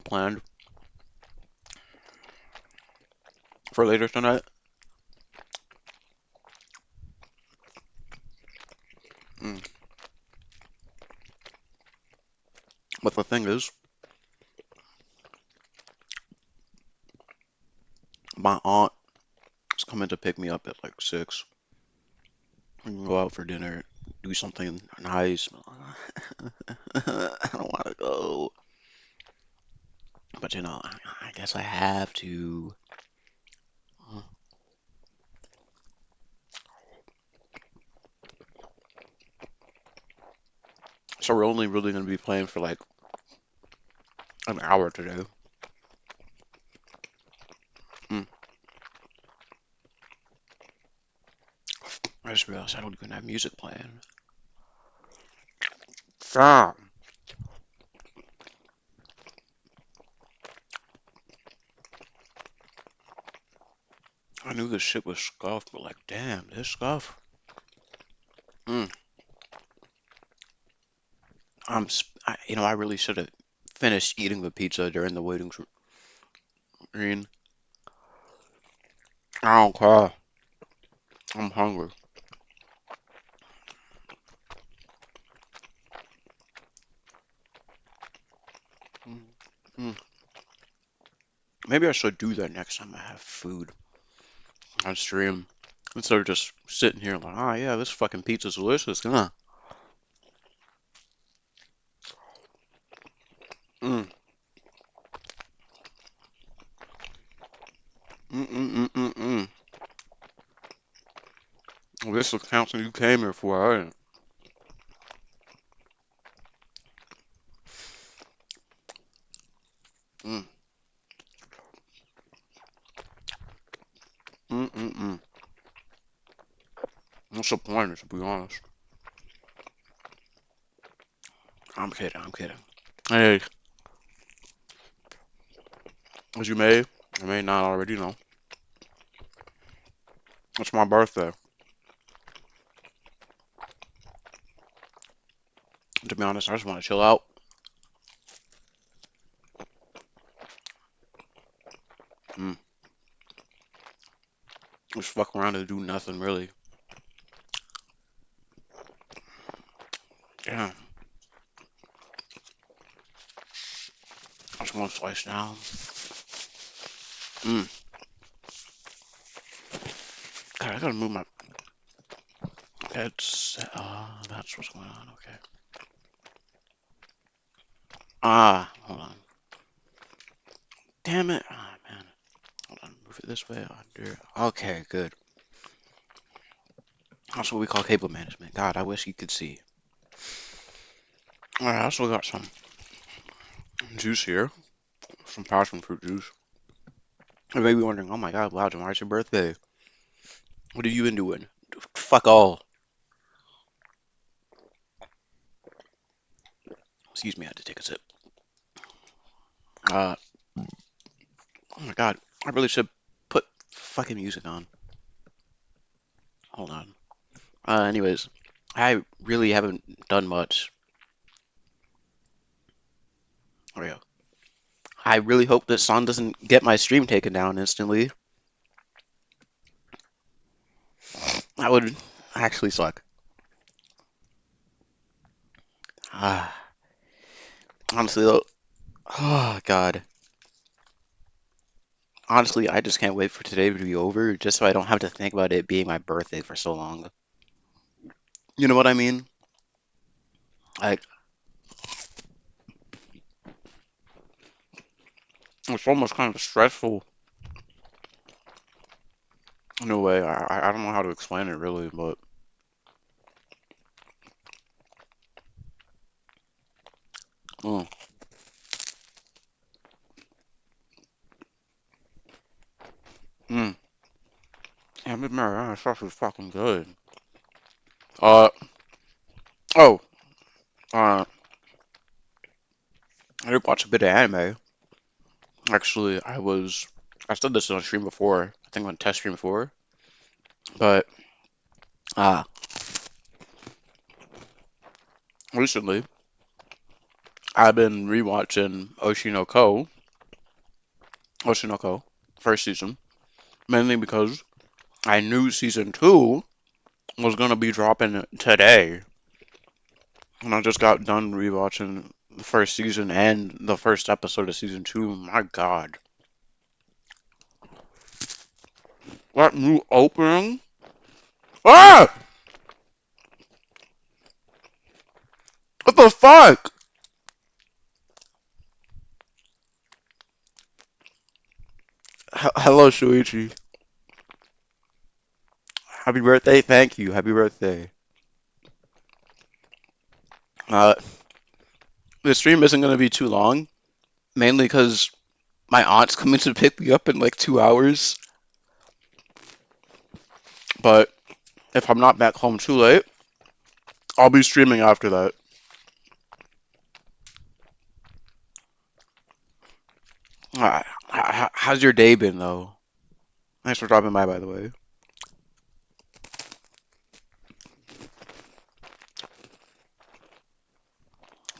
planned for later tonight. Mm. But the thing is, my aunt is coming to pick me up at like 6. We can go out for dinner, do something nice. I don't want to go, but I guess I have to. So we're only really going to be playing for like an hour today. Mm. I just realized I don't even have music playing. Damn. I knew this shit was scuffed, but like, damn, this scuff. Mm. I really should have finished eating the pizza during the waiting screen. I don't care. I'm hungry. Mm. Mm. Maybe I should do that next time I have food on stream instead of just sitting here like, oh yeah, this fucking pizza's delicious. Huh? Mm. Mm mm mm mm mm. Well, this is counting you came here for, ain't it? Mm. Mm mm mm. What's the point, to be honest? I'm kidding. I'm kidding. Hey, as you may not already know, it's my birthday. To be honest, I just want to chill out. Mm. Just fuck around and do nothing really. Yeah, I just want to slice down. Mm. God, I gotta move my headset. That's what's going on. Okay. Hold on. Damn it. Ah, man. Hold on. Move it this way. Under. Okay, good. That's what we call cable management. God, I wish you could see. Alright, I also got some juice here. Some passion fruit juice. You may be wondering, oh my god, wow, tomorrow's your birthday. What have you been doing? Fuck all. Excuse me, I had to take a sip. Uh, oh my god, I really should put fucking music on. Hold on. Anyways, I really haven't done much. Oh yeah. I really hope this song doesn't get my stream taken down instantly. That would actually suck. Ah, honestly though, oh god. Honestly, I just can't wait for today to be over, just so I don't have to think about it being my birthday for so long. You know what I mean? Like, it's almost kind of stressful in a way. I don't know how to explain it really, but mm, mm. Damn it, Mariana sauce is fucking good. Uh, oh, uh, I did watch a bit of anime. Actually, I said this on stream before. I think on test stream before, but uh, recently I've been rewatching Oshinoko. Oshinoko, first season, mainly because I knew season two was gonna be dropping today, and I just got done rewatching the first season and the first episode of season two. My God, that new opening! Ah, what the fuck? Hello, Shuichi. Happy birthday! Thank you. Happy birthday. Uh, the stream isn't gonna be too long, mainly because my aunt's coming to pick me up in like 2 hours. But if I'm not back home too late, I'll be streaming after that. How's your day been, though? Thanks for dropping by the way.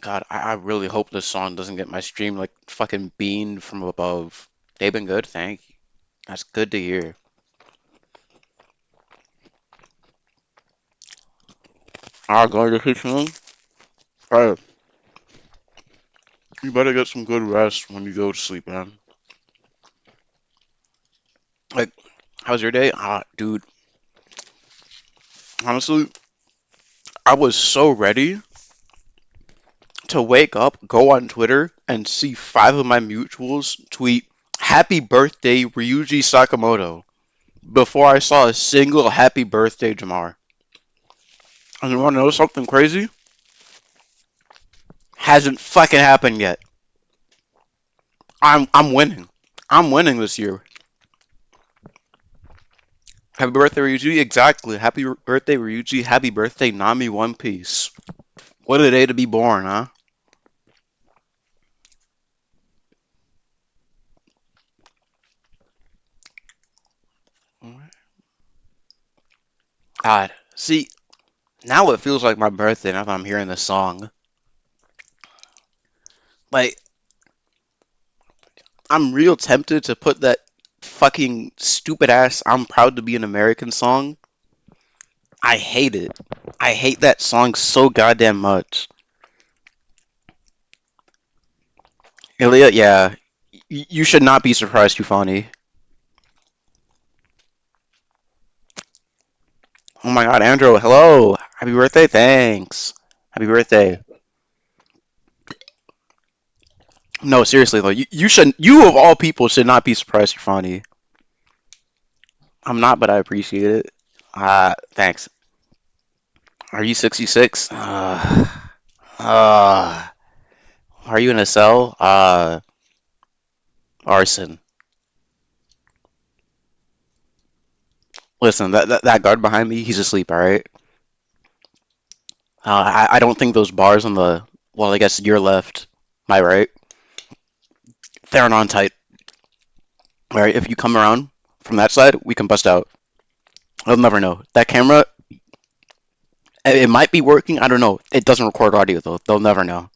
God, I really hope this song doesn't get my stream like fucking beamed from above. They've been good, thank you. That's good to hear. Going to sleep soon? Hey, you better get some good rest when you go to sleep, man. Like, how's your day? Dude, honestly, I was so ready to wake up, go on Twitter, and see five of my mutuals tweet "Happy Birthday Ryuji Sakamoto" before I saw a single "Happy Birthday Jamar." And you want to know something crazy? Hasn't fucking happened yet. I'm winning. I'm winning this year. Happy birthday, Ryuji. Exactly. Happy birthday, Ryuji. Happy birthday, Nami One Piece. What a day to be born, huh? God, see, now it feels like my birthday now that I'm hearing this song. Like, I'm real tempted to put that fucking stupid ass "I'm proud to be an American" song. I hate it. I hate that song so goddamn much. Ilya, yeah, you should not be surprised, Tufani. Oh my god, Andrew, hello. Happy birthday, thanks. Happy birthday. No, seriously though, you should, you of all people should not be surprised, Tufani. I'm not, but I appreciate it. Thanks. Are you 66? Uh, are you in a cell? Arson. Listen, that guard behind me, he's asleep, alright? I don't think those bars on the, well, I guess your left, my right, they're on tight. Alright, if you come around from that side, we can bust out. They'll never know. That camera, it might be working, I don't know. It doesn't record audio, though. They'll never know.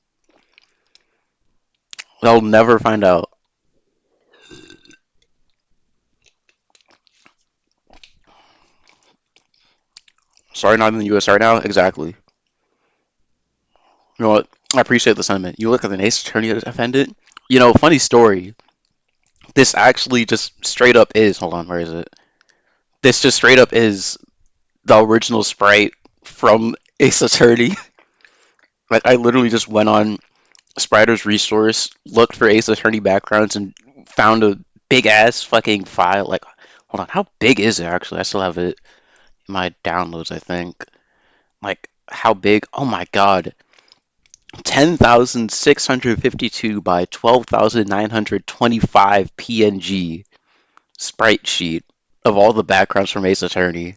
They'll never find out. Sorry, not in the US right now? Exactly. You know what? I appreciate the sentiment. You look at the Ace Attorney defendant. You know, funny story. This actually just straight up is. Hold on, where is it? This just straight up is the original sprite from Ace Attorney. Like, I literally just went on Spider's resource, looked for Ace Attorney backgrounds, and found a big ass fucking file. Like, hold on, how big is it actually? I still have it in my downloads, I think. Like, how big? Oh my god. 10,652 by 12,925 PNG sprite sheet of all the backgrounds from Ace Attorney.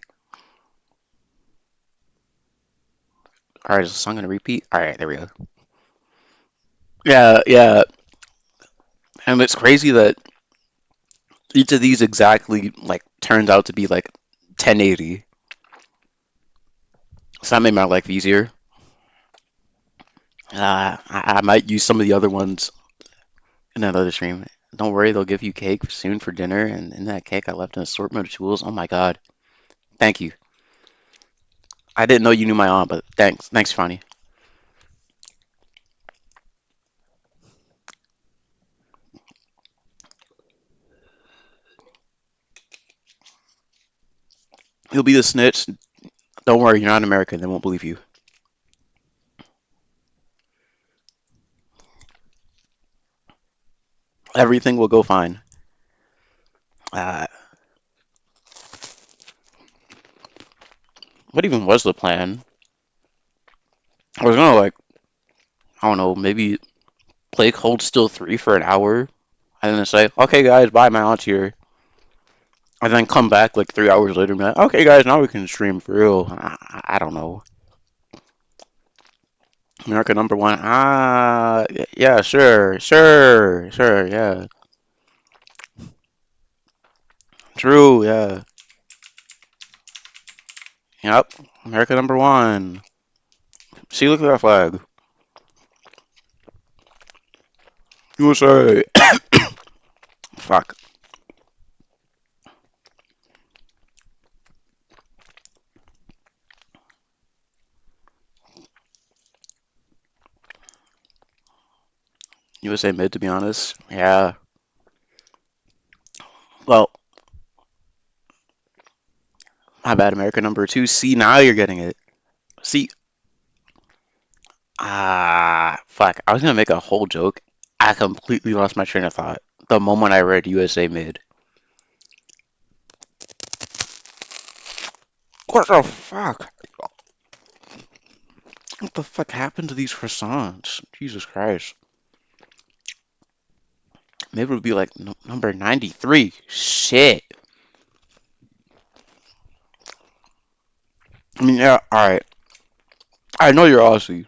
Alright, is the song gonna repeat? Alright, there we go. Yeah, yeah. And it's crazy that each of these exactly like turns out to be like 1080. So that made my life easier. I might use some of the other ones in another stream. Don't worry, they'll give you cake soon for dinner, and in that cake I left an assortment of tools. Oh my God. Thank you. I didn't know you knew my aunt, but thanks. Thanks, Fanny. You'll be the snitch. Don't worry, you're not American. They won't believe you. Everything will go fine. Uh, what even was the plan? I was gonna like, I don't know, maybe play Cold Steel 3 for an hour, and then say, okay guys, bye, my aunt's here. And then come back like 3 hours later and be like, okay guys, now we can stream for real. I don't know. America number one. Ah, yeah, sure, yeah. True, yeah. Yep. America number one. See, look at that flag. USA. Fuck. USA mid, to be honest. Yeah. Well, my bad, America number two. See, now you're getting it. See, fuck. I was gonna make a whole joke. I completely lost my train of thought the moment I read USA mid. What the fuck? What the fuck happened to these croissants? Jesus Christ. Maybe it would be like number 93. Shit. I mean, yeah, alright. I know you're Aussie.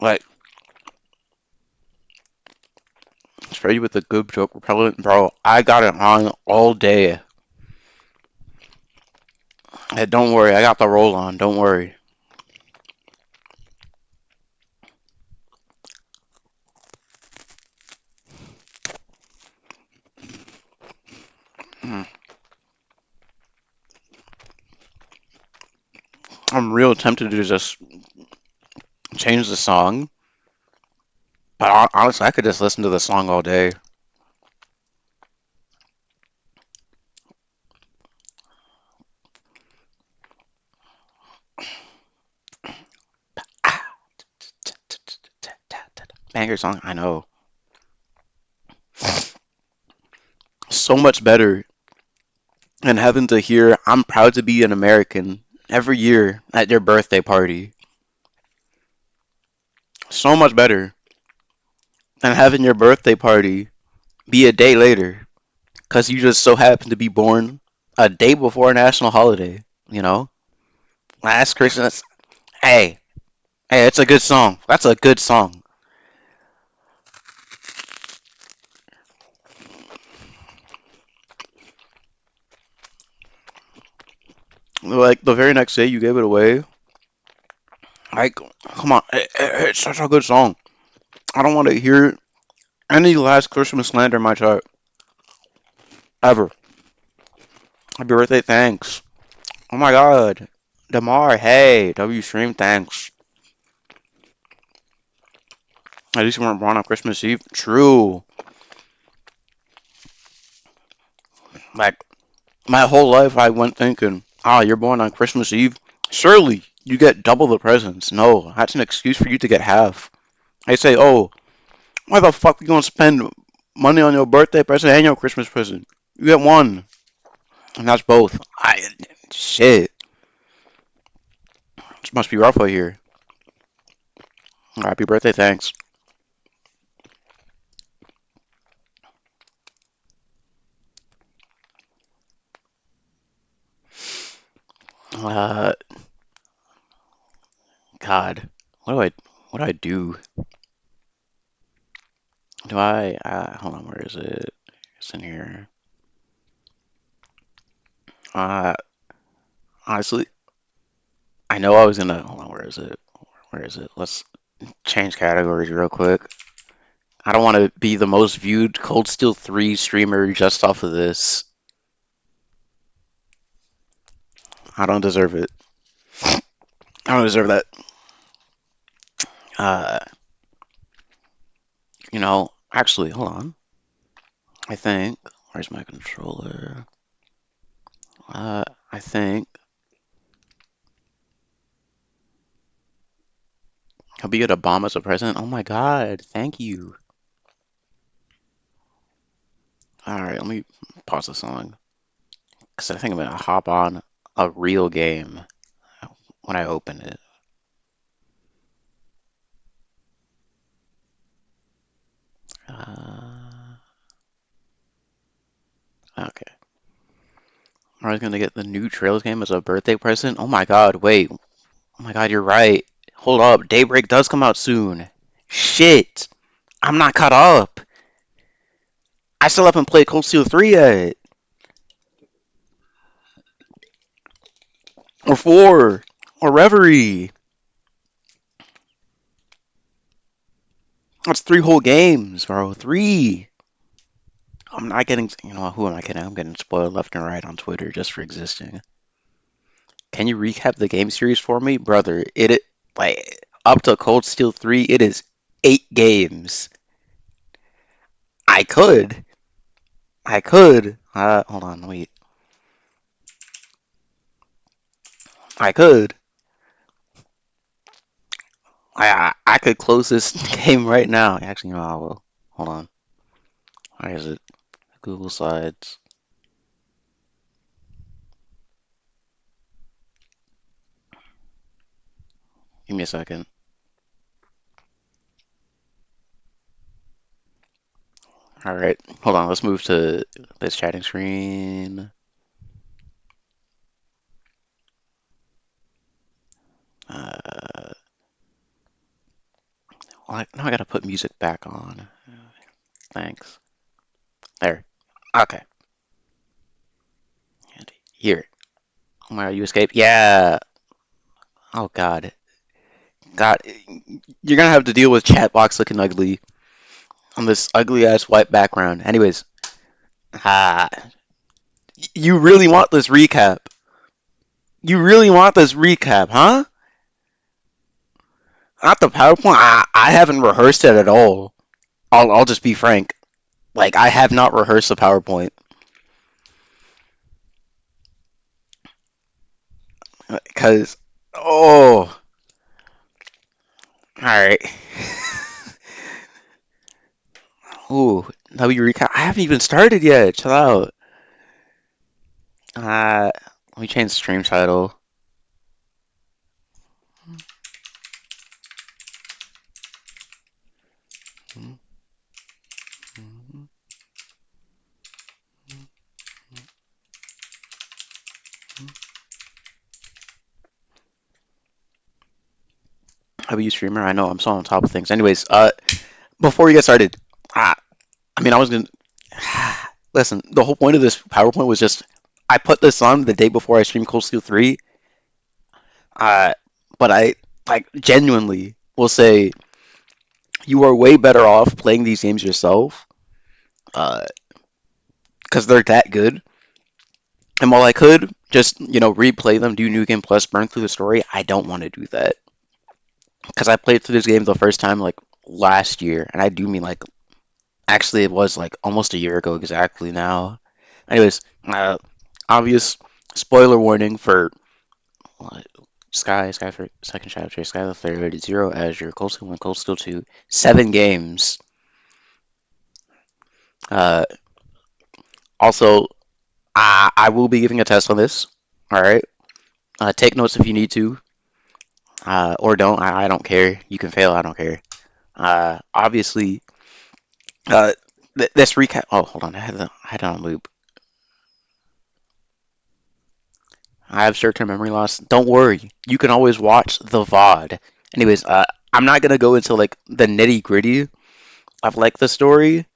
Like, spray you with a good joke repellent, bro. I got it on all day. Hey, don't worry, I got the roll on. Don't worry. Mm. I'm real tempted to just change the song, but honestly, I could just listen to the song all day. Banger song, I know. So much better than having to hear "I'm proud to be an American" every year at your birthday party. So much better than having your birthday party be a day later because you just so happen to be born a day before a national holiday. You know, last Christmas. Hey, hey, it's a good song. That's a good song. Like the very next day, you gave it away. Like, come on, it's such a good song. I don't want to hear any last Christmas slander in my chart ever. Happy birthday, thanks. Oh my God, Damar, hey, W Stream, thanks. At least you weren't born on Christmas Eve. True. Like my whole life, I went thinking, you're born on Christmas Eve. Surely you get double the presents. No, that's an excuse for you to get half. They say, oh, why the fuck you gonna spend money on your birthday present and your Christmas present? You get one, and that's both. Shit, this must be rough out here. Happy birthday, thanks. Uh, God, what do I, what do I do? Do I? Hold on, where is it? It's in here. Uh, honestly, I know I was gonna. Hold on, where is it? Where is it? Let's change categories real quick. I don't want to be the most viewed Cold Steel 3 streamer just off of this. I don't deserve it. I don't deserve that. Uh, actually, hold on. I think, where's my controller? I think he'll be at Obama as a president. Oh my God, thank you. All right, let me pause the song because I think I'm gonna hop on a real game when I open it. Uh, okay. I was gonna get the new Trails game as a birthday present. Oh my God, wait. Oh my God, you're right. Hold up, Daybreak does come out soon. Shit, I'm not caught up. I still haven't played Cold Steel 3 yet. Or 4. Or Reverie. That's 3 whole games, bro. 3. I'm not getting, who am I kidding? I'm getting spoiled left and right on Twitter just for existing. Can you recap the game series for me? Brother, like, up to Cold Steel 3, it is 8 games. I could. I could. Hold on, wait. I could. I could close this game right now. Actually, no, I will. Hold on. Where is it? Google Slides. Give me a second. All right, hold on. Let's move to this chatting screen. Uh, now I gotta put music back on. Thanks. There. Okay. And here. Oh my, you escaped? Yeah. Oh God. God, you're gonna have to deal with chat box looking ugly on this ugly ass white background. Anyways, ah, you really want this recap? You really want this recap, huh? Not the PowerPoint. I haven't rehearsed it at all. I'll just be frank. Like I have not rehearsed the PowerPoint because all right. Ooh, W recap. I haven't even started yet. Chill out. Let me change the stream title. W streamer. I know I'm so on top of things. Anyways, before we get started, uh, I mean, I was gonna listen. The whole point of this PowerPoint was just I put this on the day before I streamed Cold Steel 3. Uh, but I like genuinely will say you are way better off playing these games yourself, uh, because they're that good. And while I could just replay them, do New Game Plus, burn through the story, I don't want to do that because I played through this game the first time like last year, and I do mean like actually it was like almost a year ago exactly now. Anyways, obvious spoiler warning for Sky for second chapter, Sky the third, Zero Azure, Cold Steel 1, Cold Steel 2, 7 games. Uh, also, I will be giving a test on this. All right. Take notes if you need to, or don't. I don't care. You can fail. I don't care. Obviously, uh, this recap. Oh, hold on. I had it on loop. I have short-term memory loss. Don't worry. You can always watch the VOD. Anyways, I'm not gonna go into like the nitty-gritty of like the story.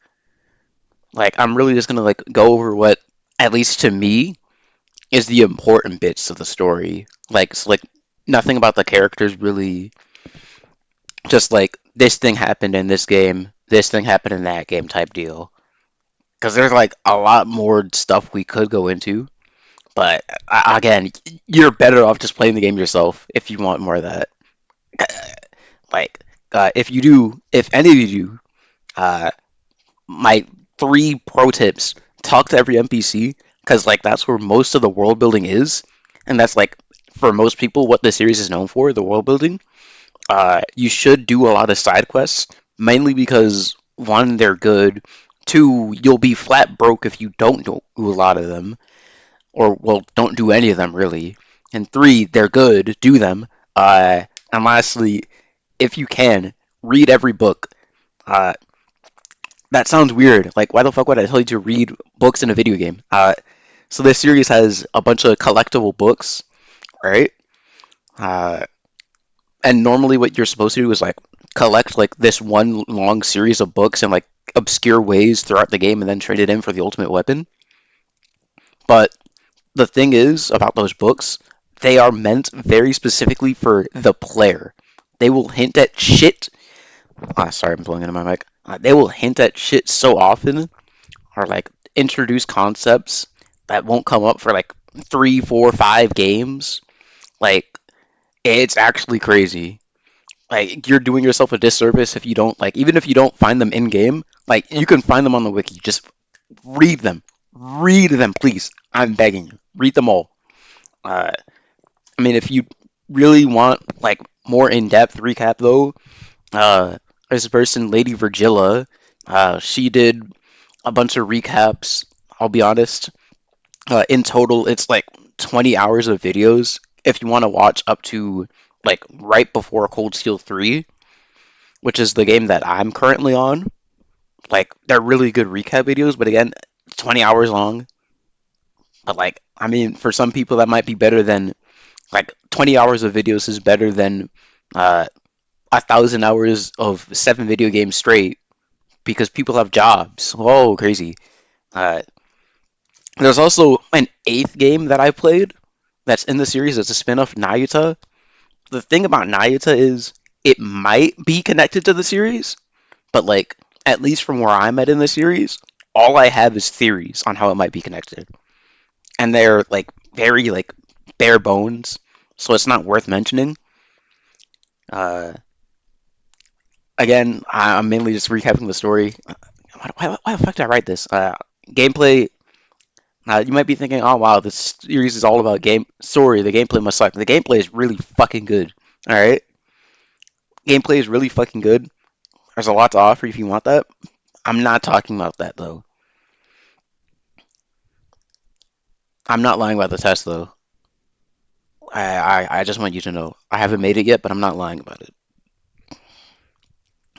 Like, I'm really just gonna like go over what, at least to me, is the important bits of the story. Like nothing about the characters really. Just like this thing happened in this game. this thing happened in that game type deal. Because there's like a lot more stuff we could go into, but again, you're better off just playing the game yourself if you want more of that. Like, if you do, if any of you do, uh, my three pro tips: talk to every NPC, because like that's where most of the world building is, and that's like for most people what the series is known for, the world building. You should do a lot of side quests, mainly because one, they're good. Two, you'll be flat broke if you don't do a lot of them, or well, don't do any of them really. And three, they're good. Do them. And lastly, if you can, read every book. Uh, that sounds weird. Like, why the fuck would I tell you to read books in a video game? So this series has a bunch of collectible books, right? Uh, and normally what you're supposed to do is like collect like this one long series of books in like obscure ways throughout the game and then trade it in for the ultimate weapon. But the thing is about those books, they are meant very specifically for the player. They will hint at shit. Sorry, I'm blowing into my mic. They will hint at shit so often, or like introduce concepts that won't come up for like 3, 4, 5 games. Like, it's actually crazy. Like, you're doing yourself a disservice if you don't like, even if you don't find them in game. Like, you can find them on the wiki. Just read them. Read them, please. I'm begging you. Read them all. Uh, I mean, if you really want like more in-depth recap though, there's a person, Lady Virgilla. She did a bunch of recaps. I'll be honest. In total, it's like 20 hours of videos. If you want to watch up to like right before Cold Steel 3, which is the game that I'm currently on, like they're really good recap videos. But again, 20 hours long. But like, I mean, for some people that might be better than like 20 hours of videos is better than uh, 1,000 hours of 7 video games straight because people have jobs. Oh, crazy. Uh, there's also an eighth game that I played that's in the series. It's a spin-off, Nayuta. The thing about Nayuta is it might be connected to the series, but like at least from where I'm at in the series, all I have is theories on how it might be connected, and they're like very like bare bones, so it's not worth mentioning. Uh, Again, I'm mainly just recapping the story. Why the fuck did I write this? Gameplay. You might be thinking, oh wow, this series is all about game story. The gameplay must suck. The gameplay is really fucking good. All right, gameplay is really fucking good. There's a lot to offer if you want that. I'm not talking about that though. I'm not lying about the test though. I just want you to know. I haven't made it yet, but I'm not lying about it.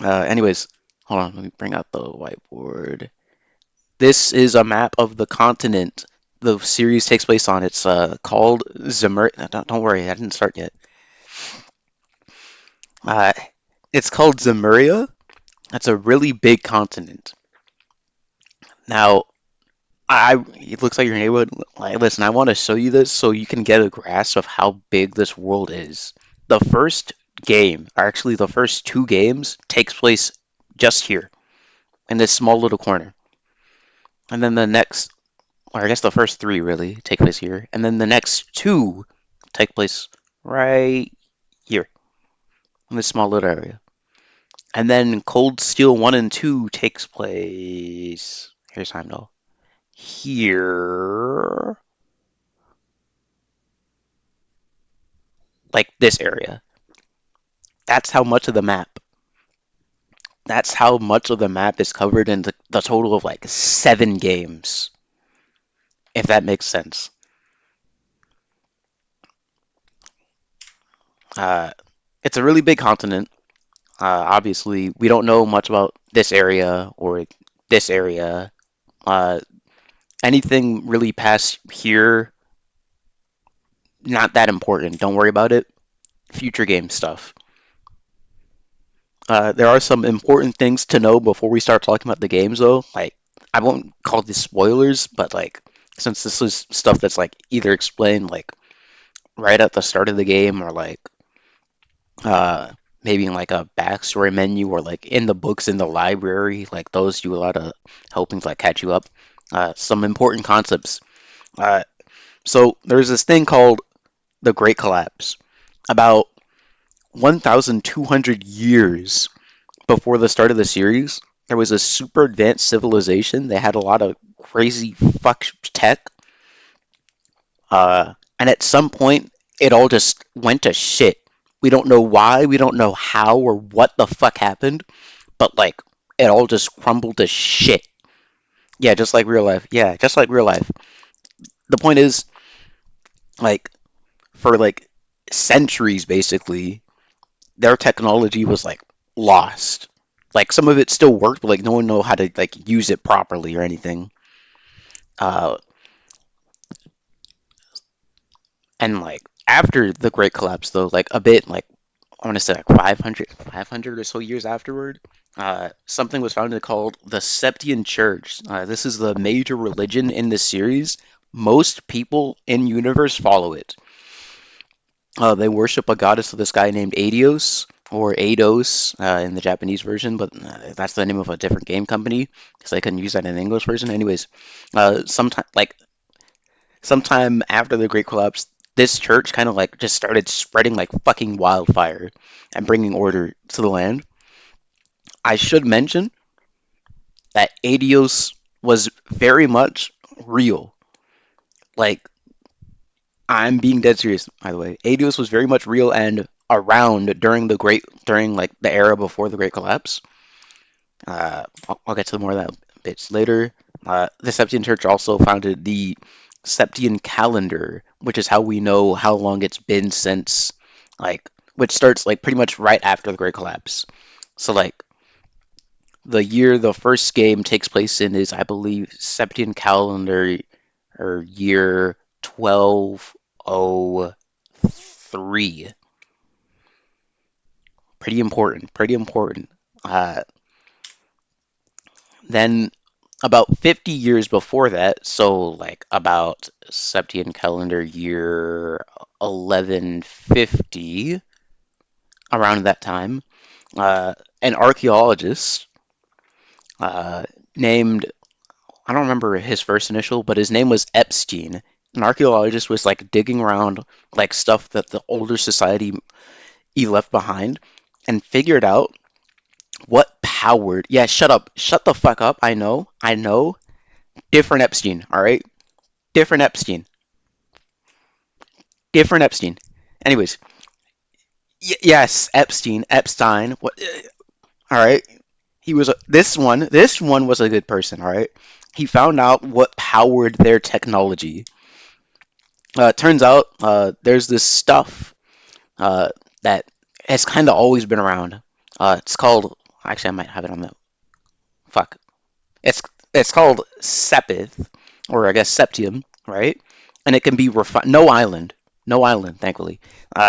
Anyways, hold on. Let me bring out the whiteboard. This is a map of the continent the series takes place on. It's called Zemuria. Don't worry, I didn't start yet. Uh, it's called Zemuria. It's a really big continent. Now, it looks like your neighborhood. Like, listen, I want to show you this so you can get a grasp of how big this world is. The first game, or actually the first two games, takes place just here in this small little corner, and then the next, or I guess the first three really take place here, and then the next two take place right here in this small little area. And then Cold Steel 1 and 2 takes place. Here's Heimdall. Here. Like this area. That's how much of the map. That's how much of the map is covered in the total of like 7 games, if that makes sense. Uh, it's a really big continent. Obviously, we don't know much about this area or this area. Uh, Anything really past here, not that important. Don't worry about it. Future game stuff. There are some important things to know before we start talking about the games, though. Like, I won't call this spoilers, but like, since this is stuff that's like either explained like right at the start of the game or like uh, maybe in like a backstory menu or like in the books in the library. Like those do a lot of helping to like catch you up. Some important concepts. Uh, so there's this thing called the Great Collapse. About 1,200 years before the start of the series, there was a super advanced civilization. They had a lot of crazy fuck tech. And at some point, it all just went to shit. We don't know why, we don't know how or what the fuck happened, but like, it all just crumbled to shit. Yeah, just like real life. Yeah, just like real life. The point is, like, for like centuries, basically, their technology was like lost. Like some of it still worked, but like no one know how to like use it properly or anything. Uh, and like after the Great Collapse, though, like a bit like I want to say like 500 or so years afterward, something was founded called the Septian Church. This is the major religion in this series. Most people in universe follow it. They worship a goddess of this guy named Adios or Eidos in the Japanese version, but that's the name of a different game company because I couldn't use that in the English version. Anyways, sometime after the Great Collapse, this church kind of like just started spreading like fucking wildfire and bringing order to the land. I should mention that Adios was very much real. Like I'm being dead serious, by the way. Adios was very much real and around during like the era before the Great Collapse. I'll get to more of that bits later. The Septian Church also founded the Septian calendar, which is how we know how long it's been since, like, which starts like pretty much right after the Great Collapse. So like the year the first game takes place in is, I believe, Septian calendar or year 1203. Pretty important. Pretty important. Uh, then about 50 years before that, so like about Septian calendar year 1150, around that time, uh, an archaeologist uh, named, I don't remember his first initial, but his name was Epstein. An archaeologist was like digging around like stuff that the older society he left behind and figured out what powered. Yeah, shut up. Shut the fuck up. I know. I know. Different Epstein, all right? Different Epstein. Different Epstein. Anyways, yes, Epstein, Epstein. What? All right. He was this one. This one was a good person. All right. He found out what powered their technology. Turns out there's this stuff uh, that has kind of always been around. It's called. Actually, I might have it on the. Fuck. It's it's called Sepith, or I guess Septium, right? And it can be refined. No island, no island, thankfully.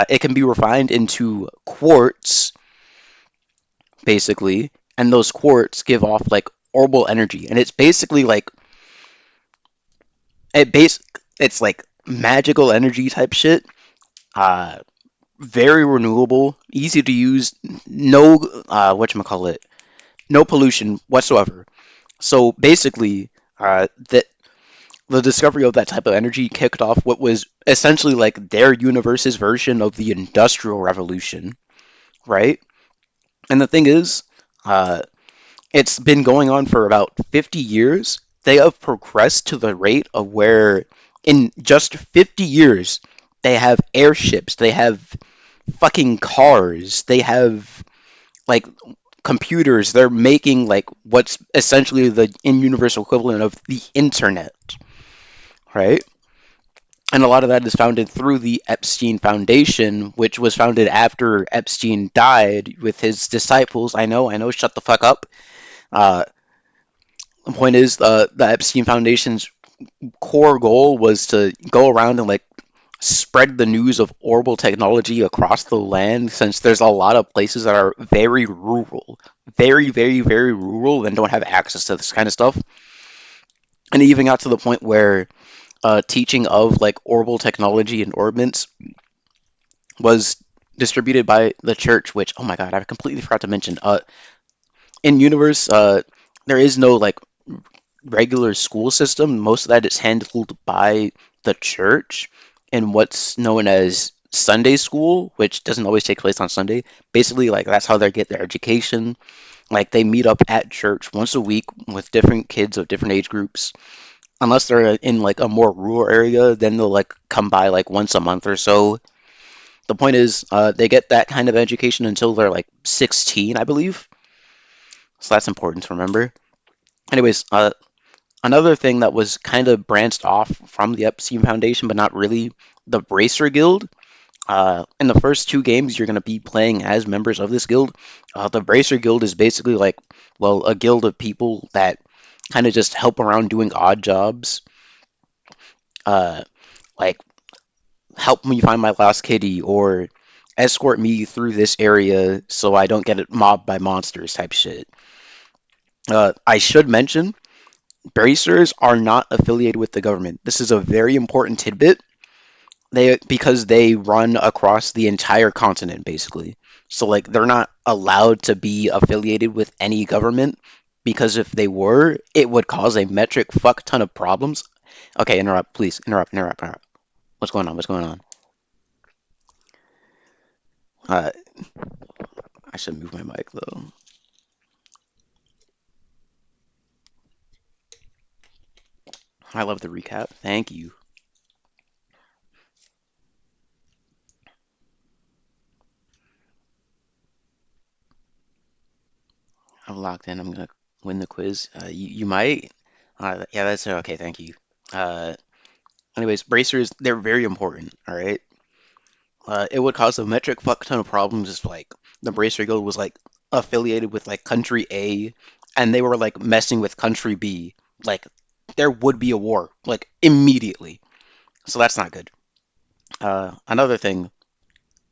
It can be refined into quartz, basically, and those quartz give off like orbital energy, and it's basically like it base. It's like magical energy type shit. Uh, Very renewable, easy to use, no whatchamacallit, no pollution whatsoever. So basically, the discovery of that type of energy kicked off what was essentially like their universe's version of the Industrial Revolution, right? And the thing is, uh, it's been going on for about 50 years. They have progressed to the rate of where, in just 50 years, they have airships, they have fucking cars, they have like computers. They're making like what's essentially the in universal equivalent of the internet, right? And a lot of that is founded through the Epstein Foundation, which was founded after Epstein died with his disciples. I know, shut the fuck up. Uh, the point is, the Epstein Foundation's core goal was to go around and like spread the news of orbital technology across the land, since there's a lot of places that are very rural, very, very, very rural, and don't have access to this kind of stuff. And it even got to the point where teaching of like orbital technology and orbits was distributed by the church, which, oh my God, I completely forgot to mention. In universe, there is no like regular school system. Most of that is handled by the church in what's known as Sunday school, which doesn't always take place on Sunday. Basically, like that's how they get their education. Like they meet up at church once a week with different kids of different age groups. Unless they're in like a more rural area, then they'll like come by like once a month or so. The point is, they get that kind of education until they're like 16, I believe. So that's important to remember. Anyways, another thing that was kind of branched off from the Epstein Foundation, but not really, the Bracer Guild. In the first two games, you're going to be playing as members of this guild. The Bracer Guild is basically like, well, a guild of people that kind of just help around doing odd jobs. Uh, like, help me find my lost kitty, or escort me through this area so I don't get mobbed by monsters type shit. I should mention, Bracers are not affiliated with the government. This is a very important tidbit. Because they run across the entire continent basically. So like they're not allowed to be affiliated with any government because if they were, it would cause a metric fuck ton of problems. Okay, interrupt, please. Interrupt. What's going on? What's going on? Uh, I should move my mic though. I love the recap. Thank you. I'm locked in. I'm gonna win the quiz. You might. Yeah, that's okay. Thank you. Uh, anyways, bracers, they're very important. All right. It would cause a metric fuck ton of problems if like the Bracer Guild was like affiliated with like country A and they were like messing with country B. Like there would be a war like immediately. So that's not good. Another thing,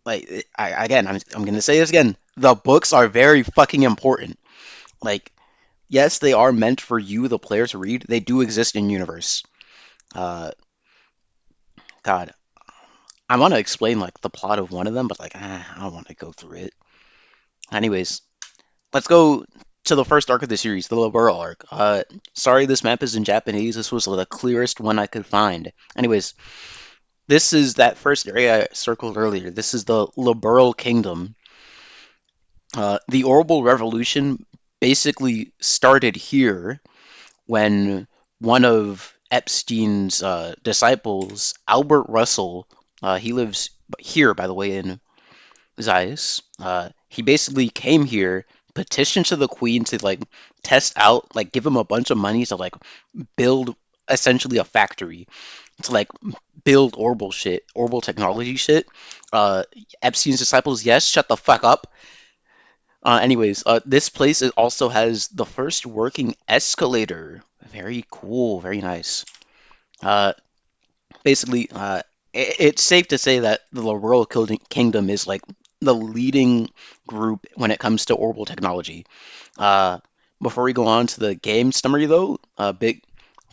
like I'm gonna say this again. The books are very fucking important. Like yes, they are meant for you, the player, to read. They do exist in universe. Uh, God, I want to explain like the plot of one of them, but like I don't want to go through it. Anyways, let's go to the first arc of the series, the Liberl arc. Sorry, this map is in Japanese. This was the clearest one I could find. Anyways, this is that first area I circled earlier. This is the Liberl Kingdom. The Orbital Revolution basically started here when one of Epstein's disciples, Albert Russell, he lives here, by the way, in Zeiss. He basically came here, petitioned to the queen to like test out, like give him a bunch of money to like build essentially a factory to like build orbital technology shit. Uh, Epstein's disciples, yes, shut the fuck up. This place also has the first working escalator. Very cool, very nice. Uh, basically, it's safe to say that the Laurel Kingdom is like the leading group when it comes to orbital technology. Uh, Before we go on to the game summary, though, big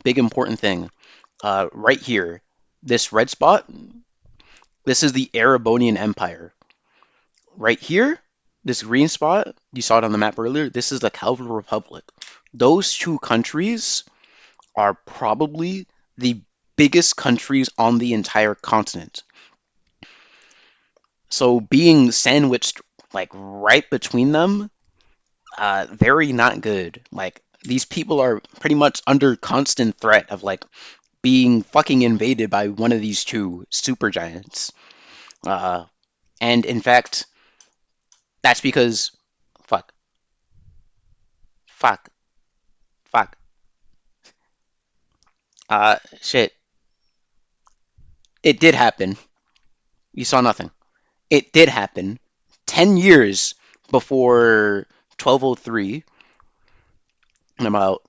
important thing. Right here, this red spot, this is the Erebonian Empire. Right here, this green spot, you saw it on the map earlier, this is the Calvin Republic. Those two countries are probably the biggest countries on the entire continent. So being sandwiched like right between them, very not good. Like these people are pretty much under constant threat of like being fucking invaded by one of these two super giants. Uh, and in fact, that's because fuck, fuck, fuck. Shit. It did happen. You saw nothing. It did happen. 10 years before 1203, and about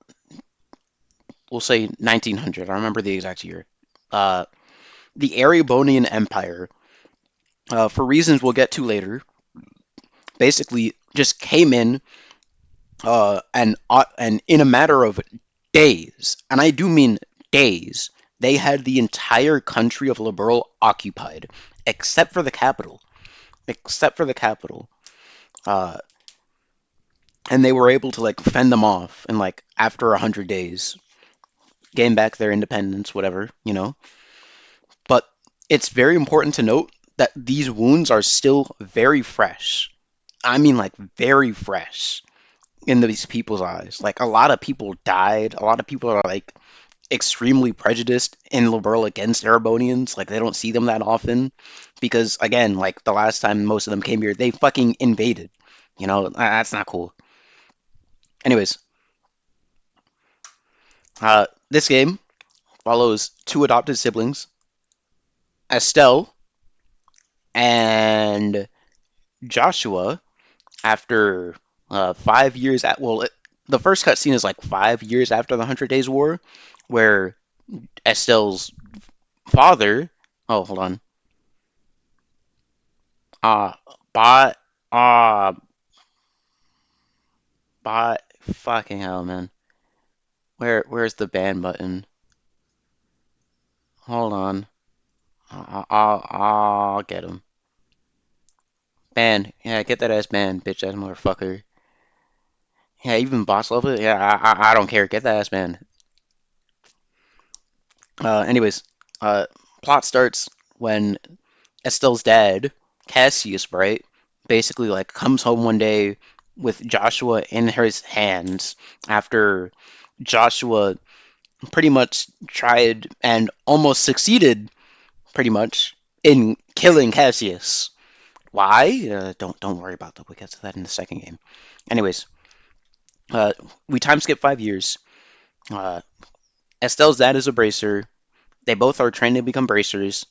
we'll say 1900. I remember the exact year. Uh, the Erebonian Empire, for reasons we'll get to later, basically just came in and in a matter of days, and I do mean days, they had the entire country of Liberal occupied, except for the capital. except for the capital. Uh, and they were able to like fend them off and like after 100 days, gain back their independence, whatever, you know. But it's very important to note that these wounds are still very fresh. I mean, like very fresh in these people's eyes. Like a lot of people died. A lot of people are like extremely prejudiced in Liberl against Erebonians. Like they don't see them that often because again, like the last time most of them came here, they fucking invaded. You know, that's not cool. Anyways, this game follows two adopted siblings, Estelle and Joshua, after 5 years at the first cutscene is like 5 years after the Hundred Days War, where Estelle's father. Oh, hold on. Uh, bot. Uh, bot. Fucking hell, man. Where's the ban button? Hold on. I'll get him. Ban. Yeah, get that ass ban, bitch ass motherfucker. Yeah, even boss level. Yeah, I don't care. Get that ass ban. Anyways, uh, plot starts when Estelle's dad, Cassius, right, basically like comes home one day with Joshua in his hands after Joshua pretty much tried and almost succeeded, pretty much, in killing Cassius. Why? Don't worry about that. We'll get to that in the second game. Anyways, uh, we time skip 5 years. Uh, Estelle's dad is a bracer. They both are trained to become bracers,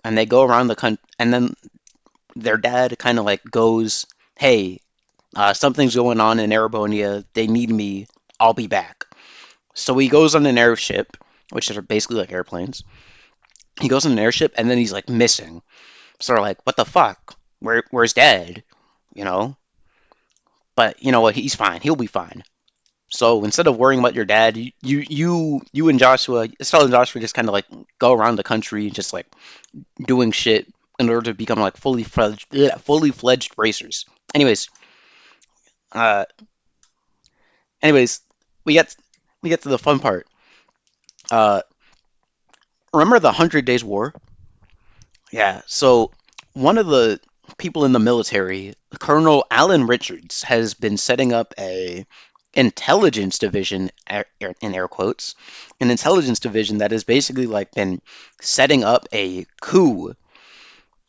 and they go around the country. And then their dad kind of like goes, "Hey, something's going on in Erebonia. They need me. I'll be back." So he goes on an airship, which are basically like airplanes. He goes on an airship and then he's like missing. So they're like, "What the fuck? Where's Dad?" You know. But you know what? He's fine. He'll be fine. So instead of worrying about your dad, you and Joshua, Estelle and Joshua just kind of like go around the country, just like doing shit in order to become like fully fledged racers. Anyways, uh, anyways, we get we get to the fun part. Uh, remember the Hundred Days War? Yeah. So one of the people in the military, Colonel Alan Richards, has been setting up a intelligence division in air quotes, an intelligence division that has basically like been setting up a coup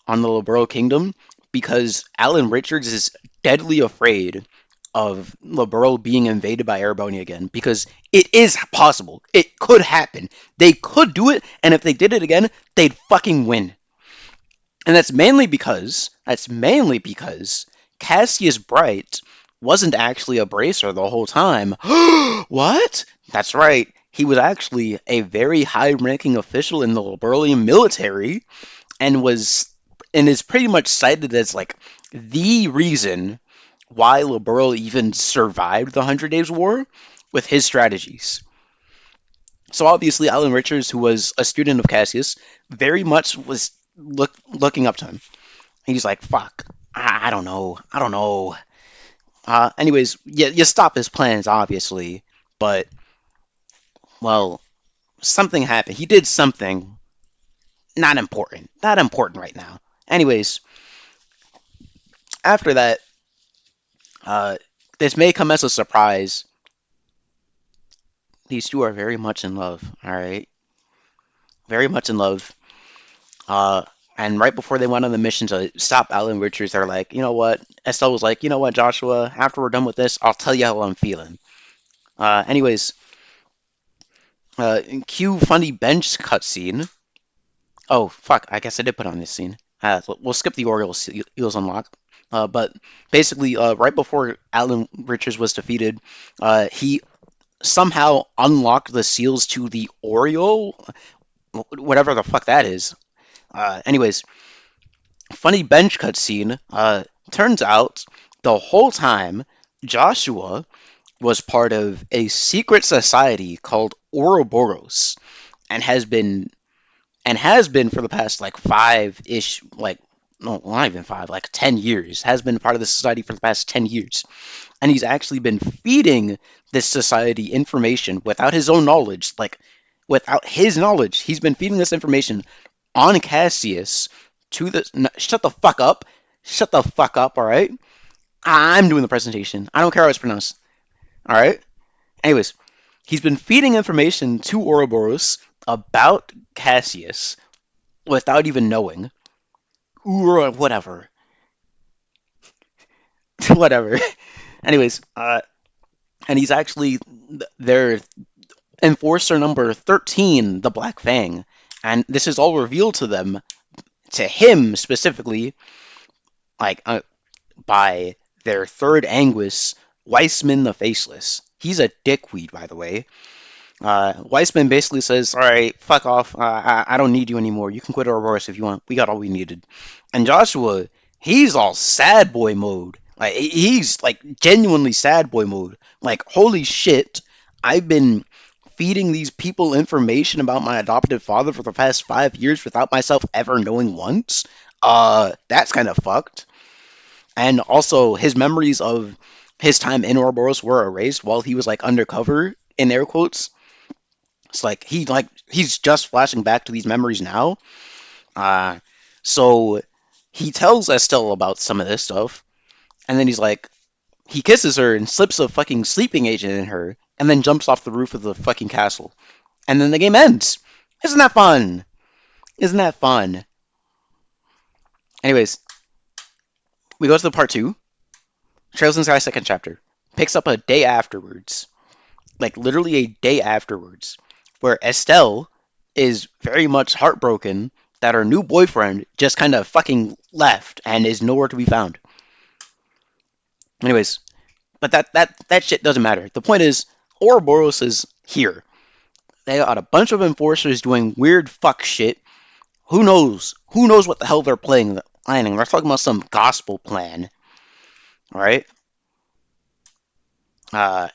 on the Liberal Kingdom because Alan Richards is deadly afraid of Liberal being invaded by Erebonia again because it is possible. It could happen. They could do it, and if they did it again, they'd fucking win. And that's mainly because Cassius Bright wasn't actually a bracer the whole time. What? That's right. He was actually a very high-ranking official in the Liberalian military and is pretty much cited as like the reason why Liberal even survived the Hundred Days War with his strategies. So obviously, Alan Richards, who was a student of Cassius, very much was looking up to him. He's like, "Fuck, I don't know, I don't know." Anyways, yeah, you stop his plans, obviously, but well, something happened. He did something not important right now. Anyways, after that, uh, this may come as a surprise. These two are very much in love. All right, very much in love. Uh, and right before they went on the mission to stop Alan Richards, they're like, you know what? Estelle was like, you know what, Joshua? After we're done with this, I'll tell you how I'm feeling. Anyways, cue funny bench cutscene. Oh fuck! I guess I did put on this scene. We'll skip the Orioles Eagles unlock. But basically, right before Alan Richards was defeated, he somehow unlocked the seals to the Oriole, whatever the fuck that is. Anyways, funny bench cutscene. Turns out the whole time Joshua was part of a secret society called Ouroboros, and has been for the past like 5-ish, like no, not even 5, like 10 years, has been part of the society for the past 10 years. And he's actually been feeding this society information without his own knowledge, like without his knowledge. He's been feeding this information on Cassius to the. No, shut the fuck up. Shut the fuck up, alright? I'm doing the presentation. I don't care how it's pronounced. Alright? Anyways, he's been feeding information to Ouroboros about Cassius without even knowing. Or whatever. Whatever. Anyways, and he's actually their enforcer number 13, the Black Fang. And this is all revealed to them, to him specifically, like by their third Anguis, Weissman the Faceless. He's a dickweed, by the way. Weissman basically says, "All right, fuck off. I don't need you anymore. You can quit Ouroboros if you want. We got all we needed." And Joshua, he's all sad boy mode. Like he's like genuinely sad boy mode. Like holy shit, I've been feeding these people information about my adoptive father for the past 5 years without myself ever knowing once. That's kind of fucked. And also, his memories of his time in Ouroboros were erased while he was like undercover in air quotes. It's like he's just flashing back to these memories now. Uh, so he tells Estelle about some of this stuff, and then he's like, he kisses her and slips a fucking sleeping agent in her, and then jumps off the roof of the fucking castle. And then the game ends. Isn't that fun? Isn't that fun? Anyways, we go to the part two. Trails in Sky second chapter. Picks up a day afterwards. Like literally a day afterwards. Where Estelle is very much heartbroken that her new boyfriend just kind of fucking left and is nowhere to be found. Anyways, but that shit doesn't matter. The point is, Ouroboros is here. They got a bunch of enforcers doing weird fuck shit. Who knows? Who knows what the hell they're planning? They're talking about some gospel plan. Alright?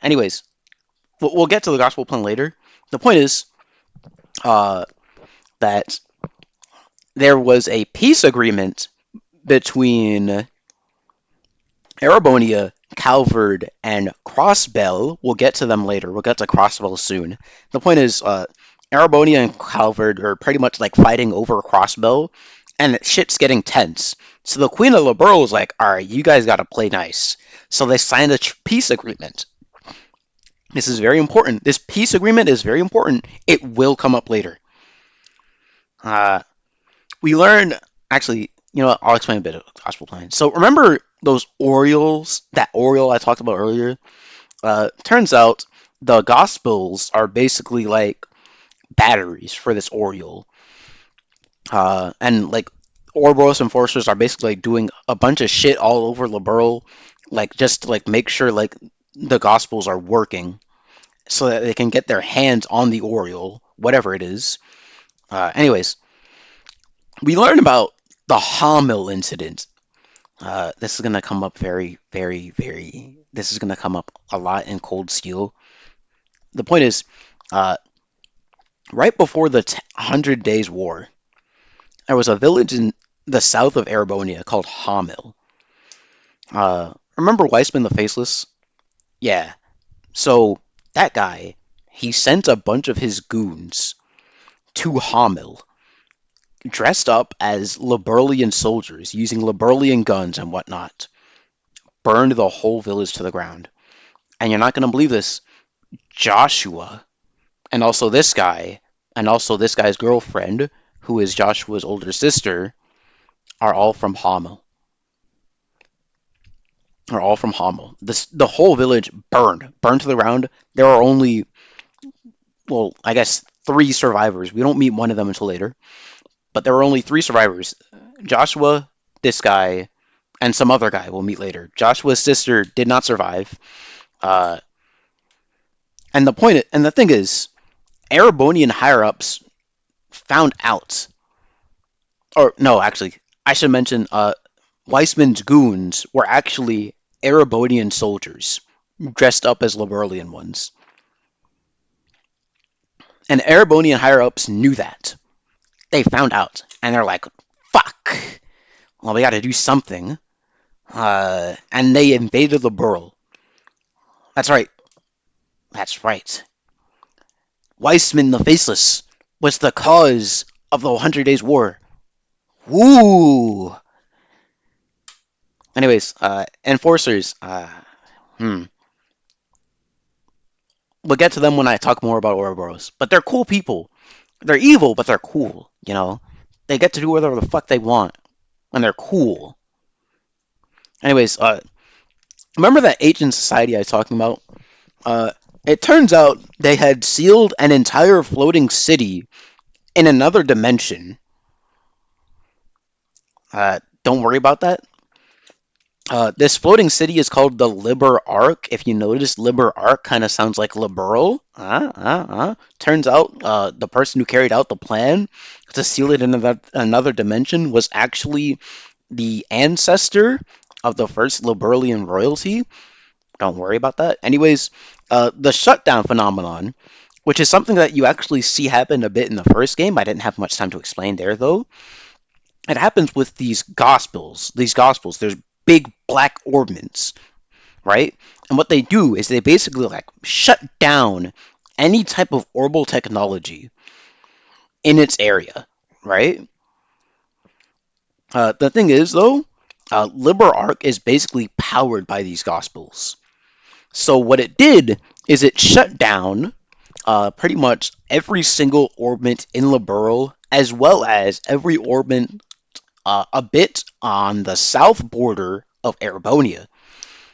Anyways, we'll get to the gospel plan later. The point is uh, that there was a peace agreement between Erebonia, Calvard, and Crossbell. We'll get to them later. We'll get to Crossbell soon. The point is, Erebonia and Calvard are pretty much like fighting over Crossbell, and shit's getting tense. So the Queen of Liberl is like, all right, you guys got to play nice. So they signed a peace agreement. This is very important. This peace agreement is very important. It will come up later. Uh, we learn, actually, you know what? I'll explain a bit of gospel plan. So remember those Orioles, that Oriole I talked about earlier? Turns out the Gospels are basically like batteries for this Oriole. And like Ouroboros enforcers are basically like doing a bunch of shit all over Liberl, like just to like make sure like the Gospels are working so that they can get their hands on the Oriole, whatever it is. Anyways, we learn about the Hamil incident. This is gonna come up very, very, very. This is gonna come up a lot in Cold Steel. The point is, uh, right before the 100 Days War, there was a village in the south of Erebonia called Hamil. Remember Weissman the Faceless? Yeah. So that guy, he sent a bunch of his goons to Hamil, dressed up as Liberlian soldiers, using Liberlian guns and whatnot. Burned the whole village to the ground. And you're not gonna believe this. Joshua, and also this guy, and also this guy's girlfriend, who is Joshua's older sister, are all from Hamel. Are all from Hamel. The whole village burned to the ground. There are only, well, I guess 3 survivors. We don't meet one of them until later, but there were only 3 survivors. Joshua, this guy, and some other guy we'll meet later. Joshua's sister did not survive. Uh, and the thing is, Erebonian higher ups found out, or no, actually, I should mention, Weissman's goons were actually Erebonian soldiers dressed up as Liberlian ones. And Erebonian higher ups knew that. They found out, and they're like, fuck. Well, we got to do something. And they invaded the borough. That's right. That's right. Weissman the Faceless was the cause of the 100 Days War. Woo! Anyways, enforcers. Hmm. We'll get to them when I talk more about Ouroboros. But they're cool people. They're evil, but they're cool. You know, they get to do whatever the fuck they want, and they're cool. Anyways, remember that ancient society I was talking about? Uh, it turns out they had sealed an entire floating city in another dimension. Don't worry about that. This floating city is called the Liber Arc. If you notice, Liber Arc kind of sounds like liberal. Turns out the person who carried out the plan to seal it in another dimension was actually the ancestor of the first Liberalian royalty. Don't worry about that. Anyways, the shutdown phenomenon, which is something that you actually see happen a bit in the first game. I didn't have much time to explain there, though. It happens with these gospels. These gospels, there's big black orbments, right? And what they do is they basically like shut down any type of orbital technology in its area, right? The thing is, though, Liber Arc is basically powered by these gospels. So what it did is it shut down pretty much every single orbit in Liberl, as well as every orbit a bit on the south border of Erebonia.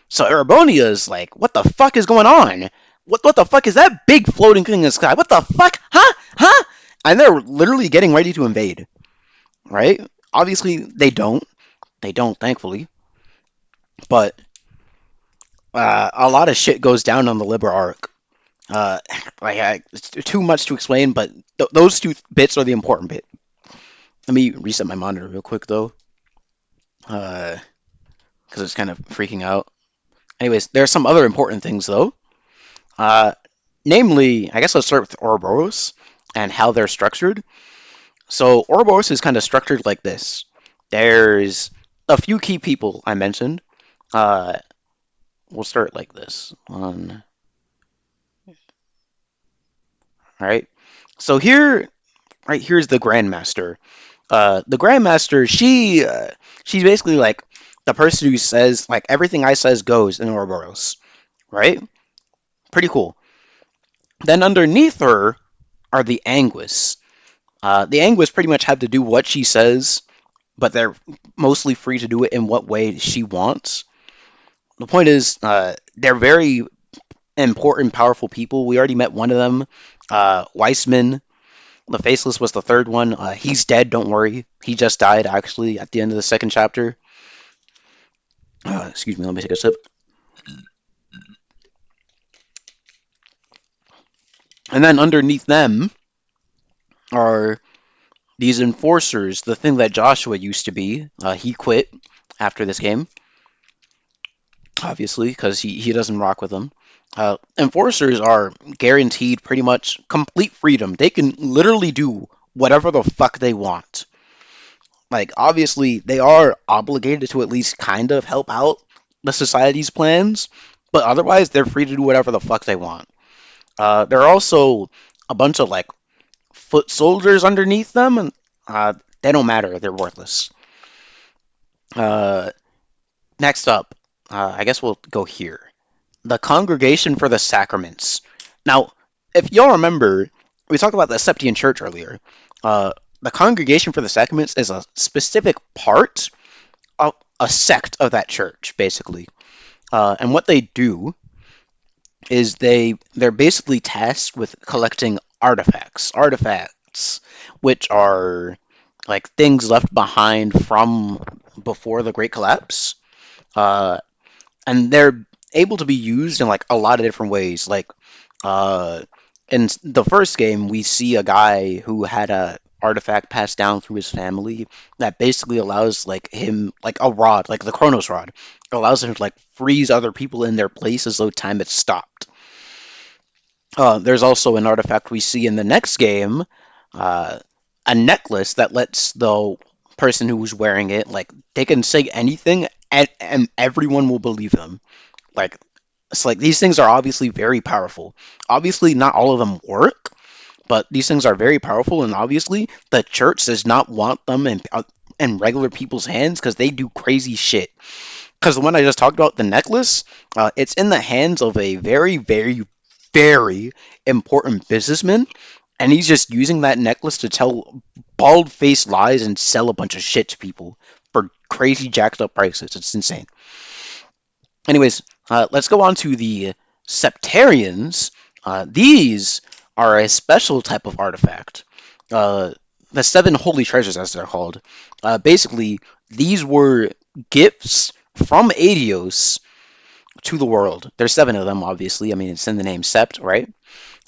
So Erebonia is like, what the fuck is going on? What the fuck is that big floating thing in the sky? What the fuck? Huh? Huh? And they're literally getting ready to invade, right? Obviously, they don't. They don't, thankfully. But a lot of shit goes down on the Liber Arc. Uh, it's too much to explain, but those two bits are the important bit. Let me reset my monitor real quick, though, because it's kind of freaking out. Anyways, there are some other important things, though. Uh, Namely, I guess I'll start with Ouroboros and how they're structured. So Ouroboros is kind of structured like this. There's a few key people I mentioned. Uh, we'll start like this. All right. So here, right here's the Grandmaster. The Grandmaster, she's basically like the person who says like everything I says goes in Ouroboros, right? Pretty cool. Then underneath her are the Anguis. The Anguis pretty much have to do what she says, but they're mostly free to do it in what way she wants. The point is, they're very important, powerful people. We already met one of them, Weissman. The Faceless was the third one. He's dead, don't worry. He just died, actually, at the end of the second chapter. Excuse me, let me take a sip. And then underneath them are these enforcers, the thing that Joshua used to be. He quit after this game, obviously, because he doesn't rock with them. Enforcers are guaranteed pretty much complete freedom. They can literally do whatever the fuck they want. Like, obviously, they are obligated to at least kind of help out the society's plans, but otherwise, they're free to do whatever the fuck they want. There are also a bunch of like foot soldiers underneath them, and they don't matter. They're worthless. Uh, Next up, I guess we'll go here. The Congregation for the Sacraments. Now, if y'all remember, we talked about the Septian Church earlier. Uh, the Congregation for the Sacraments is a specific part of a sect of that church, basically. And what they do is they're basically tasked with collecting artifacts, which are like things left behind from before the Great Collapse. Uh, and they're able to be used in like a lot of different ways. Like uh, in the first game, we see a guy who had a artifact passed down through his family that basically allows like him like a rod, like the Chronos rod, allows him to like freeze other people in their place as though time had stopped. There's also an artifact we see in the next game, uh, a necklace that lets the person who's wearing it. Like they can say anything, and everyone will believe them. Like it's like these things are obviously very powerful. Obviously, not all of them work, but these things are very powerful, and obviously, the church does not want them in regular people's hands because they do crazy shit. Because the one I just talked about, the necklace, it's in the hands of a very, very, very important businessman, and he's just using that necklace to tell bald-faced lies and sell a bunch of shit to people for crazy jacked up prices. It's insane. Anyways, let's go on to the Septarians. These are a special type of artifact. Uh, the seven holy treasures, as they're called. Basically, these were gifts from Adios to the world. There's seven of them, obviously. I mean, it's in the name Sept, right?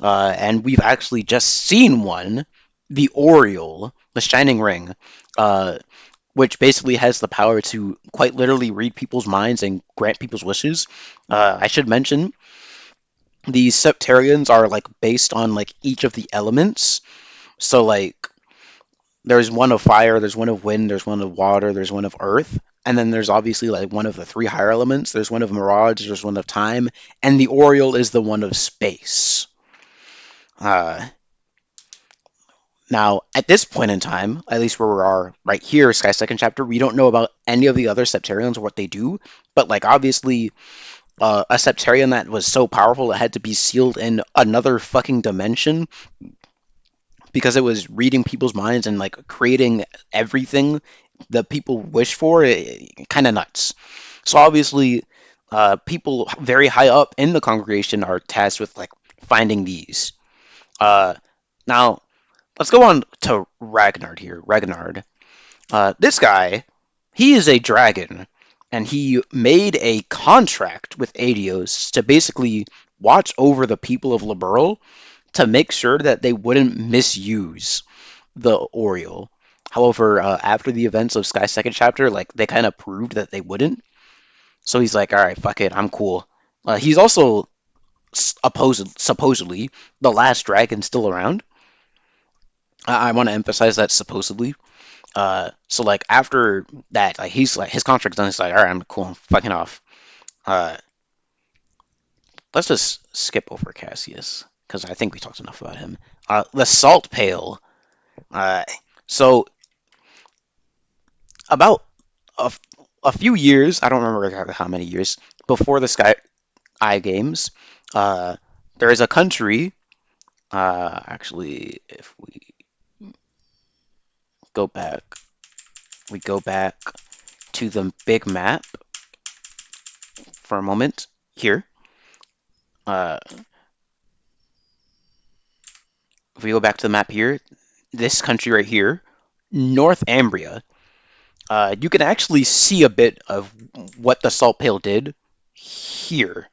And we've actually just seen one, the Oriole, the Shining Ring, uh, which basically has the power to quite literally read people's minds and grant people's wishes. I should mention these Septarians are like based on like each of the elements. So like there's one of fire, there's one of wind, there's one of water, there's one of earth, and then there's obviously like one of the three higher elements. There's one of mirage, there's one of time, and the Oriole is the one of space. Uh, Now, at this point in time, at least where we are right here, Sky Second Chapter, we don't know about any of the other Septarians or what they do. But like obviously, a Septarian that was so powerful it had to be sealed in another fucking dimension because it was reading people's minds and like creating everything that people wish for. Kind of nuts. So obviously, people very high up in the congregation are tasked with like finding these. Uh, Now, let's go on to Ragnard here. Ragnard. This guy, he is a dragon, and he made a contract with Adios to basically watch over the people of Liberl to make sure that they wouldn't misuse the Oriole. However, after the events of Sky Second Chapter, like they kind of proved that they wouldn't. So he's like, all right, fuck it, I'm cool. He's also supposedly the last dragon still around. I want to emphasize that supposedly. So like after that, like he's like his contract's done. He's like, all right, I'm cool. I'm fucking off. Uh, let's just skip over Cassius because I think we talked enough about him. The Salt Pail. Uh, so about a, a few years, I don't remember exactly how many years before the Sky Eye Games, uh, there is a country. Actually, if go back, we go back to the big map for a moment here. Uh, if we go back to the map here, this country right here, North Ambria, you can actually see a bit of what the Salt Pail did here.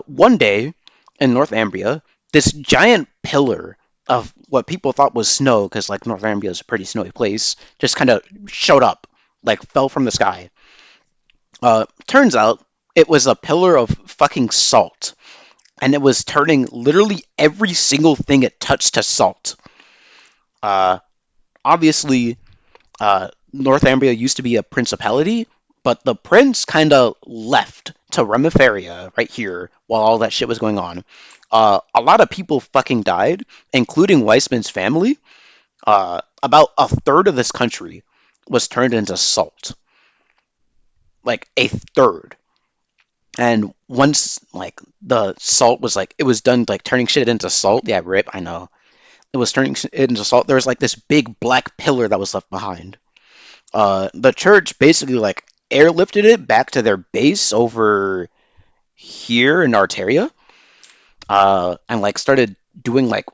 One day in North Ambria, this giant pillar of what people thought was snow, because like North Ambria is a pretty snowy place, just kind of showed up, like fell from the sky. Turns out it was a pillar of fucking salt, and it was turning literally every single thing it touched to salt. Uh, Obviously, Northumbria used to be a principality, but the prince kind of left to Remiferia right here while all that shit was going on. A lot of people fucking died, including Weissman's family. About a third of this country was turned into salt. Like a third. And once like the salt was like it was done like turning shit into salt, yeah, rip, I know. It was turning it into salt. There was like this big black pillar that was left behind. The church basically like airlifted it back to their base over here in Arteria, and like started doing like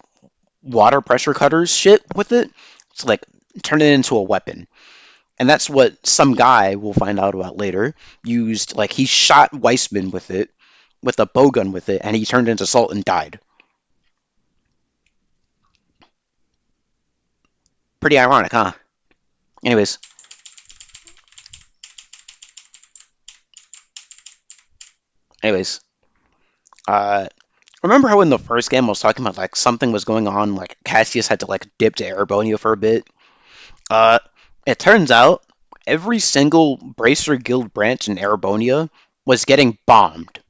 water pressure cutters shit with it. So like turn it into a weapon. And that's what some guy we'll find out about later used. Like he shot Weissman with it, with a bowgun with it, and he turned into salt and died. Pretty ironic, huh? Anyways, anyways, uh, remember how in the first game I was talking about like something was going on, like Cassius had to like dip to Erebonia for a bit? Uh, It turns out every single Bracer Guild branch in Erebonia was getting bombed.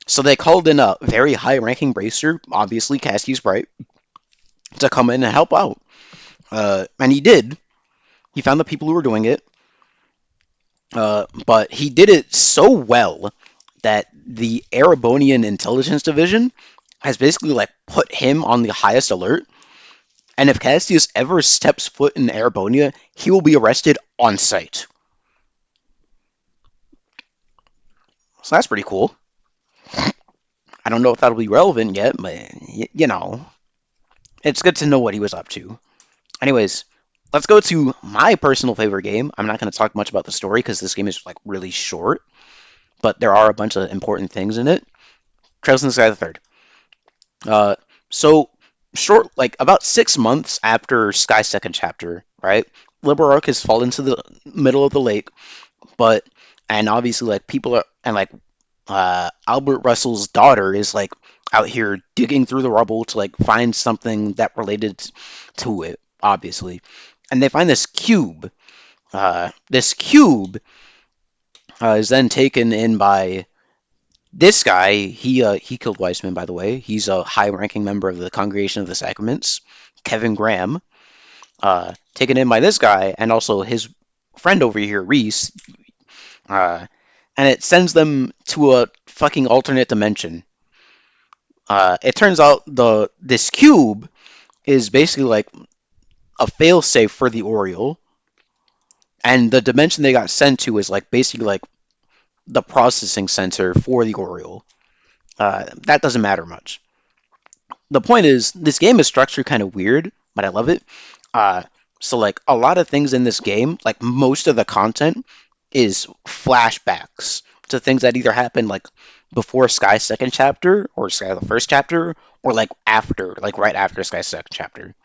So they called in a very high ranking Bracer, obviously Cassius Bright, to come in and help out. And he did. He found the people who were doing it, but he did it so well that the Erebonian Intelligence Division has basically like put him on the highest alert. And if Cassius ever steps foot in Erebonia, he will be arrested on sight. So that's pretty cool. I don't know if that'll be relevant yet, but it's good to know what he was up to. Anyways, let's go to my personal favorite game. I'm not going to talk much about the story because this game is like really short, but there are a bunch of important things in it. Trails in the Sky the Third. Uh, so short, like about 6 months after Sky's second chapter, right? Liberarch has fallen to the middle of the lake, but and obviously like people are and like Albert Russell's daughter is like out here digging through the rubble to like find something that related to it, obviously, and they find this cube. This cube is then taken in by this guy. He killed Weissman, by the way. He's a high-ranking member of the Congregation of the Sacraments, Kevin Graham. Taken in by this guy and also his friend over here, Reese. And it sends them to a fucking alternate dimension. It turns out this cube is basically like a failsafe for the Oriole, and the dimension they got sent to is like basically like the processing center for the Oriole. That doesn't matter much. The point is, this game is structured kind of weird, but I love it. Uh, so like a lot of things in this game, like most of the content is flashbacks to things that either happened like before Sky's second chapter or Sky the first chapter, or like after, like right after Sky's second chapter.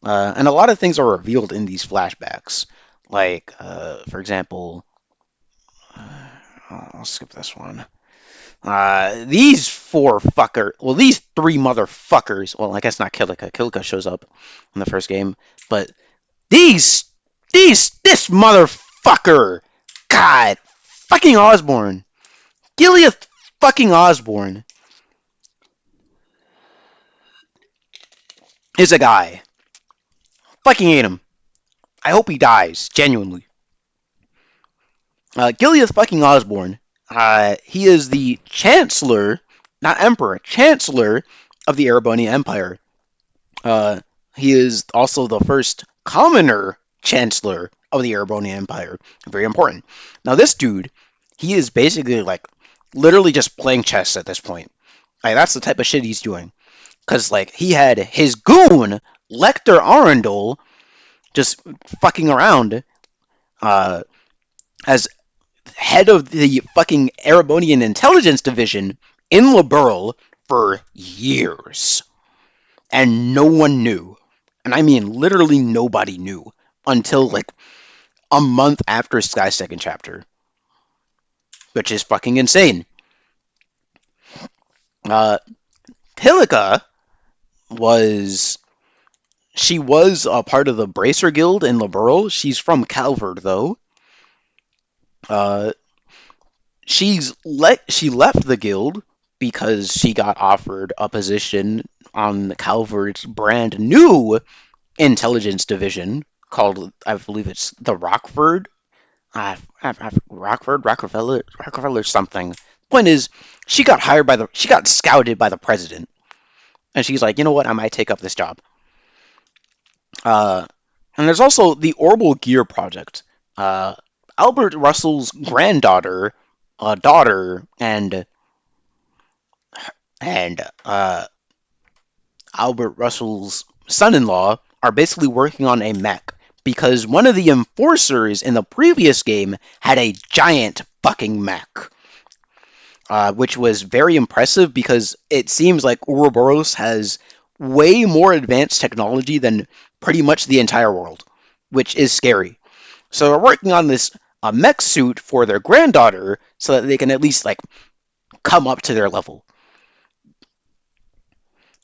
And a lot of things are revealed in these flashbacks. Like, for example, I'll skip this one. These three motherfuckers. Well, I guess not Kilika. Kilika shows up in the first game, but these, this motherfucker. God, fucking Osborne. Gilead fucking Osborne is a guy. Fucking hate him. I hope he dies, genuinely. Gilead fucking Osborne. He is the Chancellor, not Emperor, Chancellor of the Erebonian Empire. Uh, he is also the first commoner Chancellor of the Erebonian Empire. Very important. Now, this dude, he is basically like literally just playing chess at this point. Like, that's the type of shit he's doing. Because, like, he had his goon, Lecter Arundel, just fucking around uh, as head of the fucking Erebonian Intelligence Division in Liberl for years. And no one knew. And I mean, literally nobody knew until, like, a month after Sky's second chapter. Which is fucking insane. Uh, Pilika was she was a part of the Bracer Guild in Liberl. She's from Calvard, though. Uh, she left the guild because she got offered a position on Calvard's brand new intelligence division called, I believe it's the Rockford. Rockefeller something. Point is, she got scouted by the president, and she's like, you know what, I might take up this job. Uh, and there's also the Orbital Gear Project. Uh, Albert Russell's granddaughter, daughter, and Albert Russell's son-in-law are basically working on a mech because one of the enforcers in the previous game had a giant fucking mech. Which was very impressive because it seems like Ouroboros has way more advanced technology than pretty much the entire world, which is scary. So they're working on this mech suit for their granddaughter so that they can at least like come up to their level.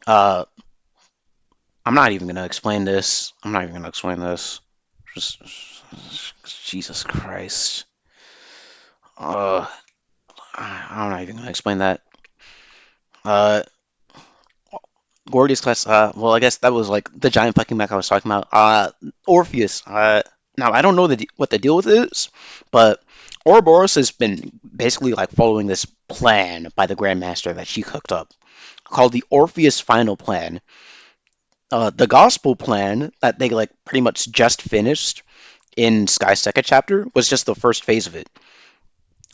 Uh, I'm not even gonna explain this. I'm not even gonna explain this. Just, Jesus Christ. Uh, I'm not even gonna explain that. Uh, Gordius class. Well, I guess that was like the giant fucking mech I was talking about. Orpheus. Now I don't know what the deal with it is, but Ouroboros has been basically like following this plan by the Grandmaster that she cooked up, called the Orpheus Final Plan. The Gospel Plan that they like pretty much just finished in Sky's second chapter was just the first phase of it.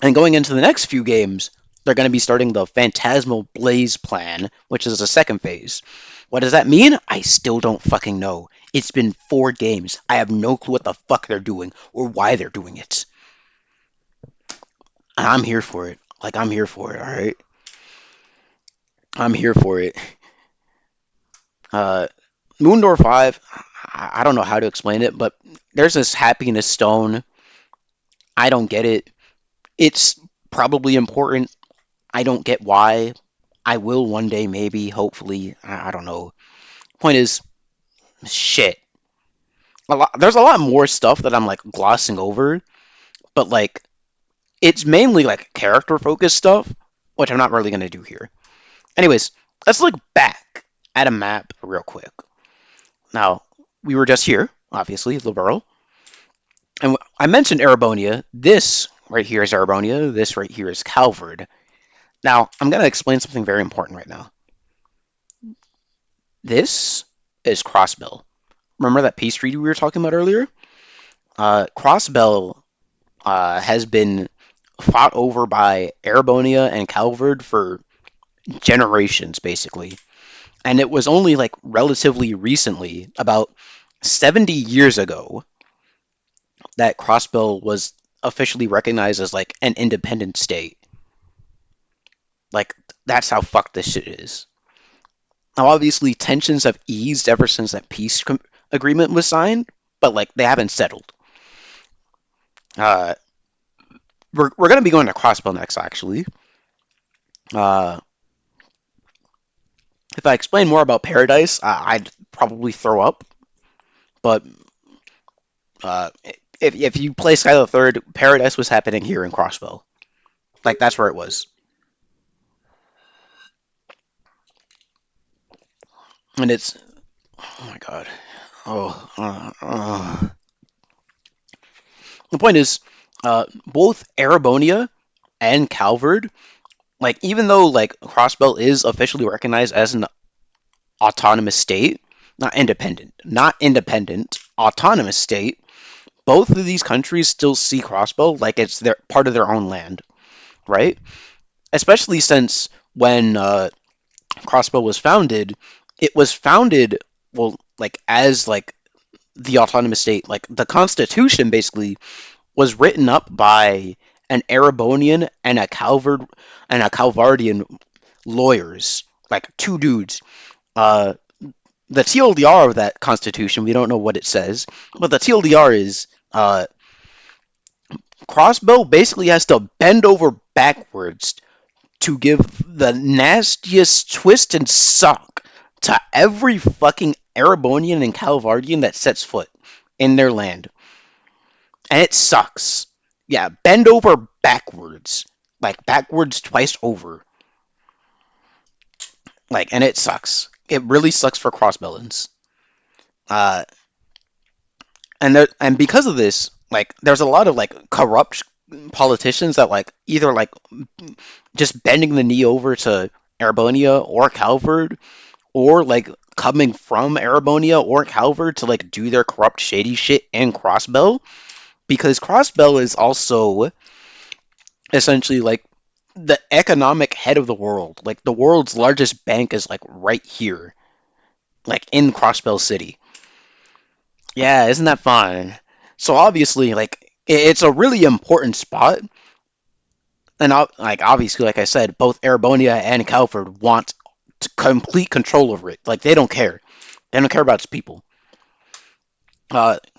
And going into the next few games, they're going to be starting the Phantasmal Blaze plan, which is the second phase. What does that mean? I still don't fucking know. It's been 4 games. I have no clue what the fuck they're doing or why they're doing it. And I'm here for it. Like, I'm here for it, alright? I'm here for it. Uh, Moondor 5, I don't know how to explain it, but there's this happiness stone. I don't get it. It's probably important. I don't get why. I will one day, maybe, hopefully. I don't know. Point is, shit. There's a lot more stuff that I'm like glossing over, but like it's mainly like character focused stuff, which I'm not really gonna do here. Anyways, let's look back at a map real quick. Now, we were just here, obviously, the Liberl, and I mentioned Erebonia. This right here is Erebonia. This right here is Calvard. Now, I'm gonna explain something very important right now. This is Crossbell. Remember that peace treaty we were talking about earlier? Crossbell has been fought over by Erebonia and Calvard for generations, basically. And it was only like relatively recently, about 70 years ago, that Crossbell was officially recognized as like an independent state. Like, that's how fucked this shit is. Now, obviously, tensions have eased ever since that peace agreement was signed, but like they haven't settled. Uh, we're going to be going to Crossbell next, actually. Uh, if I explain more about Paradise, I'd probably throw up. But uh, if you play Sky the Third, Paradise was happening here in Crossbell. Like that's where it was, and it's oh my god. Oh, the point is, both Erebonia and Calvard, like even though like Crossbell is officially recognized as an autonomous state, not independent, autonomous state, both of these countries still see Crossbell like it's their part of their own land, right? Especially since when Crossbell it was founded well like as like the autonomous state. Like the Constitution basically was written up by an Erebonian and a Calvardian lawyers, like two dudes. Uh, the TLDR of that Constitution, we don't know what it says, but the TLDR is Crossbow basically has to bend over backwards to give the nastiest twist and suck to every fucking Erebonian and Calvardian that sets foot in their land. And it sucks. Yeah, bend over backwards. Like backwards twice over. Like, and it sucks. It really sucks for crossbellins. Uh, and because of this, like, there's a lot of like corrupt politicians that like either like just bending the knee over to Erebonia or Calvard, or like coming from Erebonia or Calvard to like do their corrupt shady shit in Crossbell, because Crossbell is also essentially like the economic head of the world. Like the world's largest bank is like right here, like in Crossbell City. Yeah, isn't that fun? So obviously, like it's a really important spot, and like obviously, like I said, both Erebonia and Calvard want complete control over it. Like they don't care. They don't care about its people.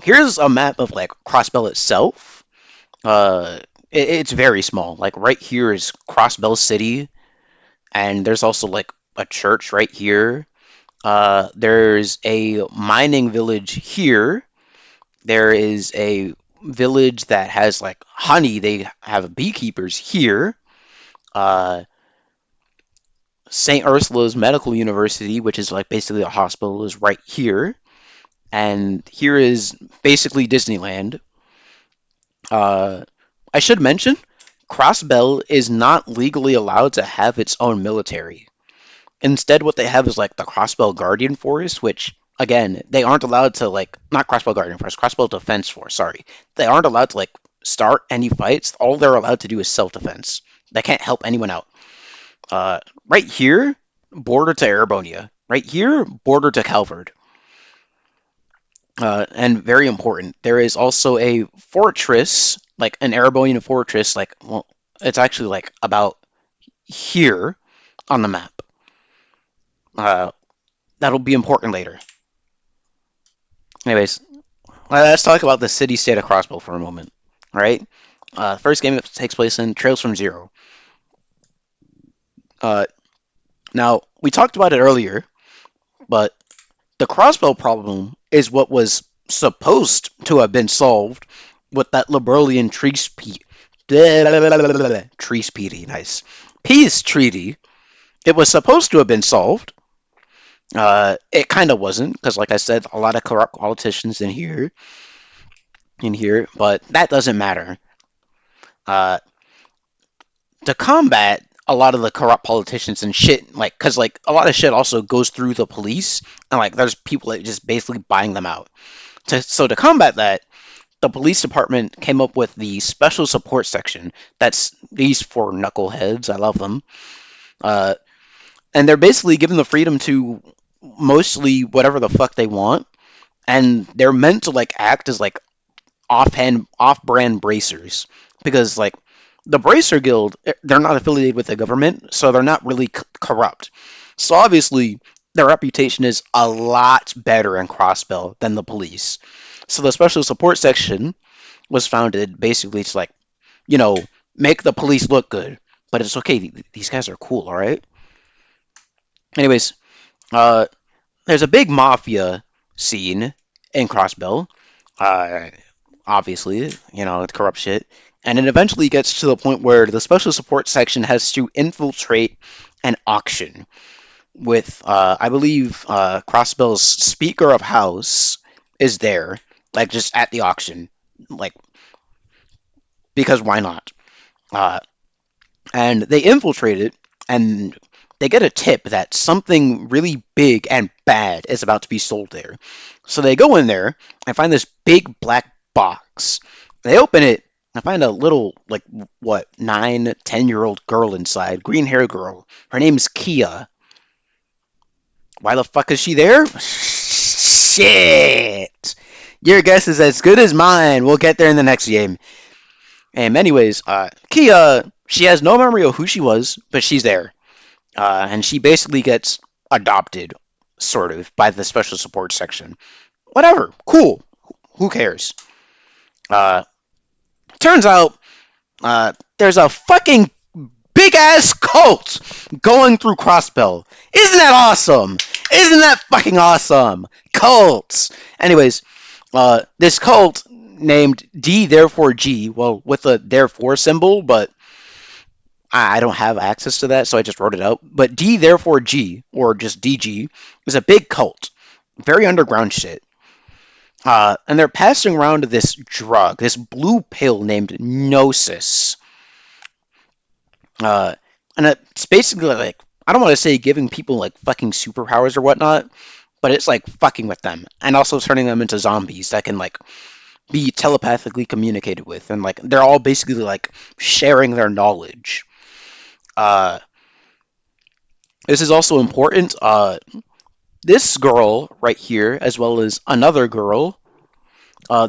Here's a map of like Crossbell itself. It's very small. Like right here is Crossbell City, and there's also like a church right here. There's a mining village here, There is a village that has like honey. They have beekeepers here. Uh, St. Ursula's Medical University, which is like basically a hospital, is right here. And here is basically Disneyland. Uh, I should mention, Crossbell is not legally allowed to have its own military. Instead, what they have is like the Crossbell Guardian Force, which again, they aren't allowed to like not Crossbell Guardian Force, Crossbell Defense Force. Sorry, they aren't allowed to like start any fights. All they're allowed to do is self-defense. They can't help anyone out. Right here, border to Erebonia. Right here, border to Calvard. And very important, there is also a fortress, like an Erebonian fortress, like, well, it's actually like about here on the map. Uh, that'll be important later. Anyways, let's talk about the city state of Crossbow for a moment. All right. First game takes place in Trails from Zero. Uh, Now, we talked about it earlier, but the Crossbow problem is what was supposed to have been solved with that Liberalian nice. Peace treaty. It was supposed to have been solved. It kind of wasn't, because, like I said, a lot of corrupt politicians in here, but that doesn't matter. Uh, to combat a lot of the corrupt politicians and shit, like, because like a lot of shit also goes through the police, and like there's people that just basically buying them out. So to combat that, the police department came up with the special support section. That's these four knuckleheads. I love them. Uh, and they're basically given the freedom to mostly whatever the fuck they want, and they're meant to like act as like off-brand bracers, because like the Bracer Guild, they're not affiliated with the government, so they're not really corrupt. So obviously, their reputation is a lot better in Crossbell than the police. So the special support section was founded basically to like, you know, make the police look good. But it's okay. These guys are cool, all right? Anyways, uh, there's a big mafia scene in Crossbell. Uh, Obviously, it's corrupt shit. And it eventually gets to the point where the special support section has to infiltrate an auction with, I believe, Crossbell's Speaker of House is there, like just at the auction, like because why not? Uh, and they infiltrate it, and they get a tip that something really big and bad is about to be sold there. So they go in there and find this big black box. They open it and find a little, like, what, 9, 10-year-old girl inside, green hair girl. Her name's Kia. Why the fuck is she there? Shit! Your guess is as good as mine. We'll get there in the next game. Anyways, Kia, she has no memory of who she was, but she's there. And she basically gets adopted, sort of, by the special support section. Whatever, cool. Who cares? Uh, Turns out there's a fucking big ass cult going through Crossbell. Isn't that awesome? Isn't that fucking awesome? Cults. Anyways, this cult named D therefore G, well, with a therefore symbol, but I don't have access to that, so I just wrote it out. But D therefore G, or just DG, is a big cult. Very underground shit. And they're passing around this drug, this blue pill named Gnosis. Uh, and it's basically like, I don't want to say giving people like fucking superpowers or whatnot, but it's like fucking with them and also turning them into zombies that can like be telepathically communicated with, and like they're all basically like sharing their knowledge. Uh, this is also important. This girl right here, as well as another girl,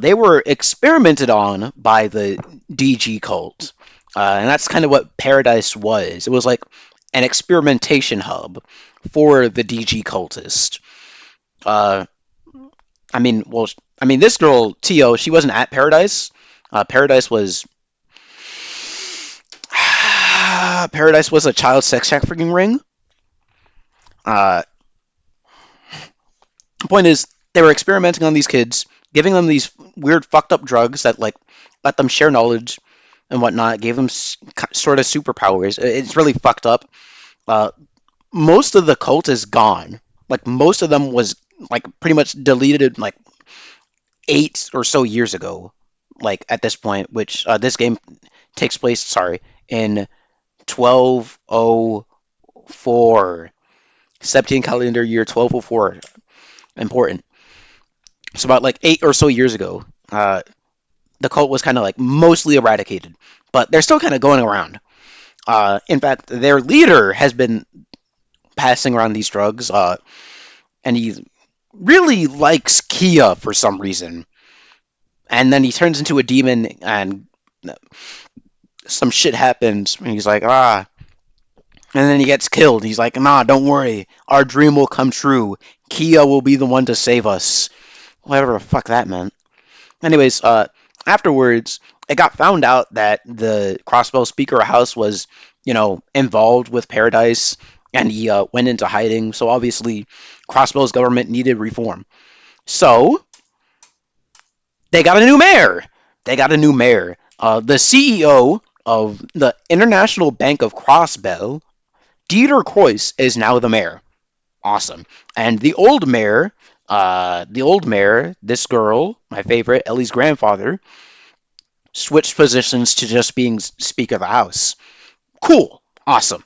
they were experimented on by the DG cult. And that's kind of what Paradise was. It was like an experimentation hub for the DG cultist. Uh, this girl, Tio, she wasn't at Paradise. Paradise was. Paradise was a child sex trafficking ring. Uh, Point is, They were experimenting on these kids, giving them these weird fucked up drugs that like let them share knowledge and whatnot, gave them sort of superpowers. It's really fucked up. Uh, Most of the cult is gone. Like most of them was like pretty much deleted like 8 or so years ago. Like at this point, which this game takes place, sorry, in 1204, 17 calendar year 1204. Important. So about like 8 or so years ago, the cult was kind of like mostly eradicated, but they're still kind of going around. In fact, their leader has been passing around these drugs, and he really likes Kia for some reason. And then he turns into a demon, and some shit happens. And he's like, ah. And then he gets killed. He's like, nah, don't worry. Our dream will come true. Kia will be the one to save us. Whatever the fuck that meant. Anyways, afterwards, it got found out that the Crossbell Speaker House was, involved with Paradise, and he went into hiding. So obviously, Crossbell's government needed reform. So they got a new mayor. They got a new mayor. The CEO of the International Bank of Crossbell, Dieter Kreuss, is now the mayor. Awesome. And the old mayor, this girl, my favorite, Ellie's grandfather, switched positions to just being Speaker of the House. Cool. Awesome.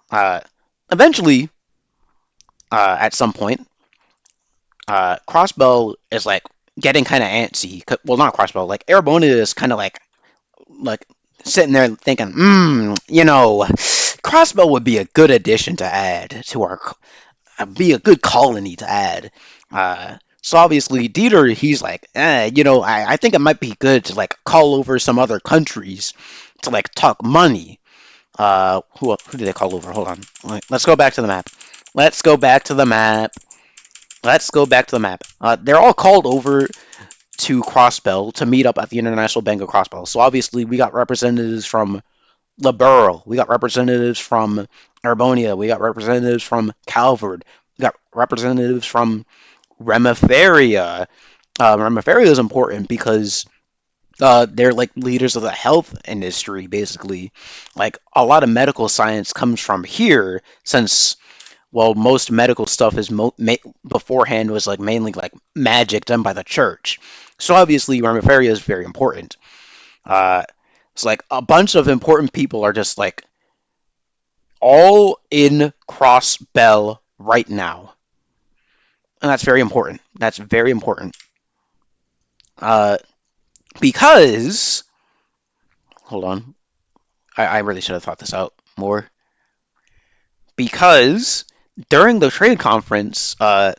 Uh, Eventually, at some point, Crossbell is like getting kind of antsy. Well, not Crossbell. Like Erebonia is kind of like sitting there thinking, Crossbell would be a good addition to add to our, be a good colony to add. So obviously Dieter, he's like, I think it might be good to like call over some other countries to like talk money. Who did they call over? Hold on. Let's go back to the map. Let's go back to the map. Let's go back to the map. They're all called over to Crossbell to meet up at the International Bank of Crossbell. So obviously we got representatives from Liberl, we got representatives from Erebonia, we got representatives from Calvard, we got representatives from Remiferia. Remiferia is important because they're like leaders of the health industry, basically. Like a lot of medical science comes from here, since most medical stuff is beforehand was like mainly like magic done by the church. So obviously, Remiferia is very important. Uh, it's like a bunch of important people are just like all in Crossbell right now, and that's very important. That's very important. Uh, because hold on, I really should have thought this out more. Because during the trade conference, the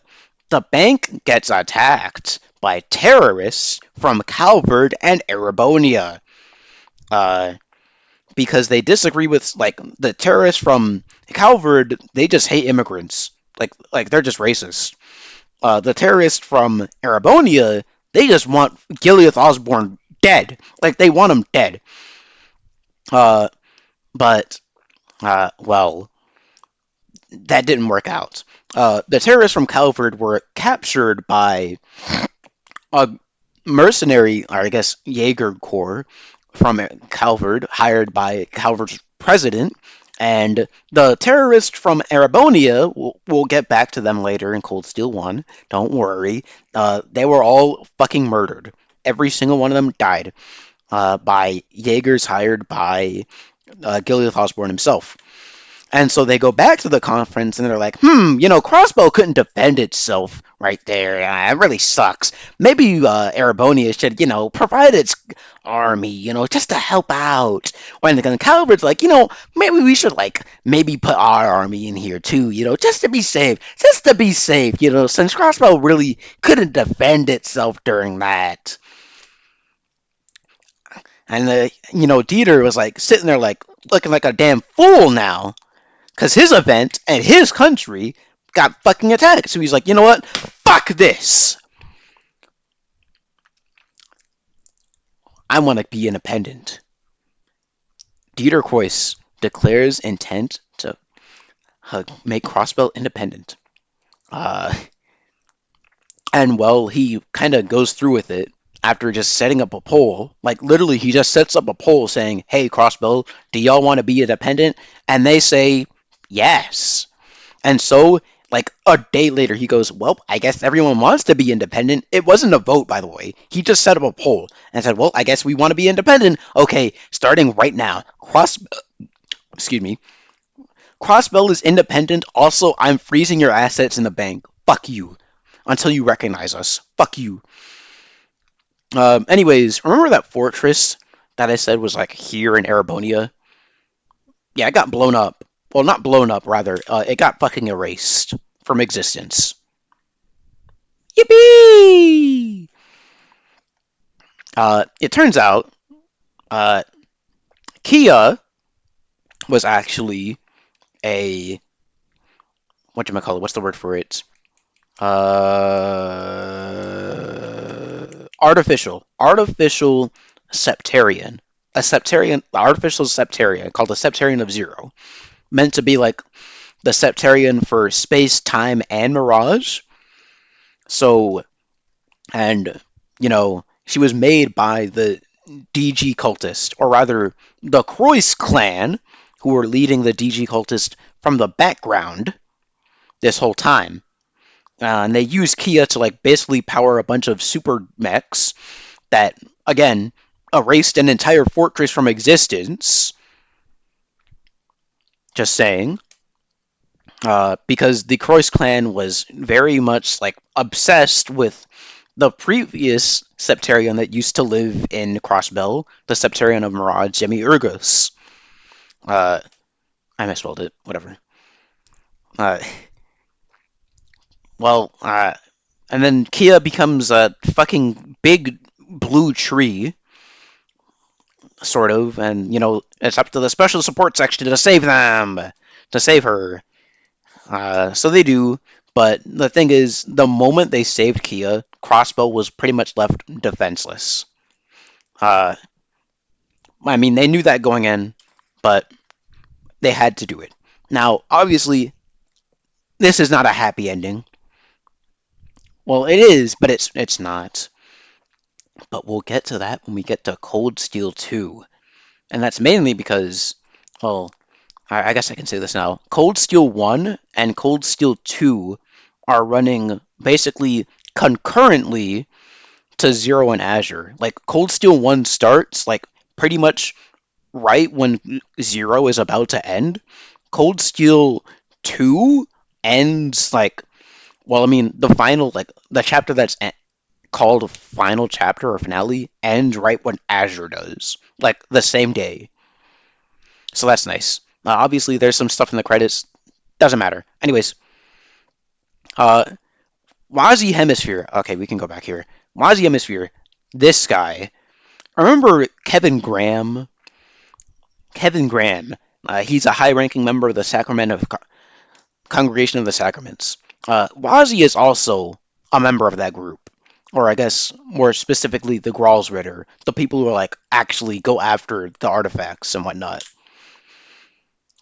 bank gets attacked by terrorists from Calvard and Erebonia. Uh, because they disagree with like the terrorists from Calvard, they just hate immigrants. Like they're just racist. The terrorists from Erebonia, they just want Gilead Osborne dead. Like they want him dead. Uh, but well, that didn't work out. The terrorists from Calvard were captured by a mercenary, or I guess Jaeger Corps from Calvard, hired by Calvard's president. And the terrorists from Erebonia, we'll get back to them later in Cold Steel 1. Don't worry. They were all fucking murdered. Every single one of them died by Jaegers hired by Gilead Osborne himself. And so they go back to the conference and they're like, Crossbow couldn't defend itself right there. It really sucks. Maybe Erebonia should, provide its army, just to help out. When the Calvert's like, maybe we should, like, maybe put our army in here too, just to be safe. Just to be safe, since Crossbow really couldn't defend itself during that. And, Dieter was, like, sitting there, like, looking like a damn fool now. Because his event and his country got fucking attacked. So he's like, you know what? Fuck this. I want to be independent. Dieter Kreuss declares intent to make Crossbell independent. Uh, and well, he kind of goes through with it after just setting up a poll. Like literally, he just sets up a poll saying, "Hey, Crossbow, do y'all want to be independent?" And they say yes. And so, like a day later, he goes, "Well, I guess everyone wants to be independent." It wasn't a vote, by the way. He just set up a poll and said, "Well, I guess we want to be independent." Okay, starting right now, excuse me, Crossbell is independent. Also, I'm freezing your assets in the bank. Fuck you. Until you recognize us. Fuck you. Anyways, remember that fortress that I said was like here in Erebonia? Yeah, it got blown up. Well, not blown up, rather. It got fucking erased from existence. Yippee! It turns out uh, Kia was actually a what do I call it? What's the word for it? Artificial septarian, artificial septarian called the Septarian of Zero, meant to be like the septarian for space, time, and mirage. So, and she was made by the DG cultist, or rather, the Croix clan, who were leading the DG cultist from the background this whole time. And they used Kia to like basically power a bunch of super mechs that, again, erased an entire fortress from existence. Just saying. Because the Croix clan was very much like obsessed with the previous Septarian that used to live in Crossbell, the Septarian of Mirage, Demiurgus. Uh, I misspelled it. Whatever. Uh, and then Kia becomes a fucking big blue tree, sort of, and it's up to the special support section to save them, to save her. So they do, but the thing is, the moment they saved Kia, Crossbow was pretty much left defenseless. Uh, I mean, they knew that going in, but they had to do it. Now, obviously, this is not a happy ending. Well, it is, but it's not. But we'll get to that when we get to Cold Steel 2. And that's mainly because, well, I guess I can say this now. Cold Steel 1 and Cold Steel 2 are running basically concurrently to Zero and Azure. Like, Cold Steel 1 starts, like, pretty much right when Zero is about to end. Cold Steel 2 ends, like, well, I mean, the final, like, the chapter that's called Final Chapter or Finale ends right when Azure does. Like, the same day. So that's nice. Obviously, there's some stuff in the credits. Doesn't matter. Anyways, uh, Wazi Hemisphere. Okay, we can go back here. Wazi Hemisphere. This guy. Remember Kevin Graham? Kevin Graham. He's a high-ranking member of the Congregation of the Sacraments. Wazi is also a member of that group, or I guess more specifically the Gralsritter, the people who are like actually go after the artifacts and whatnot.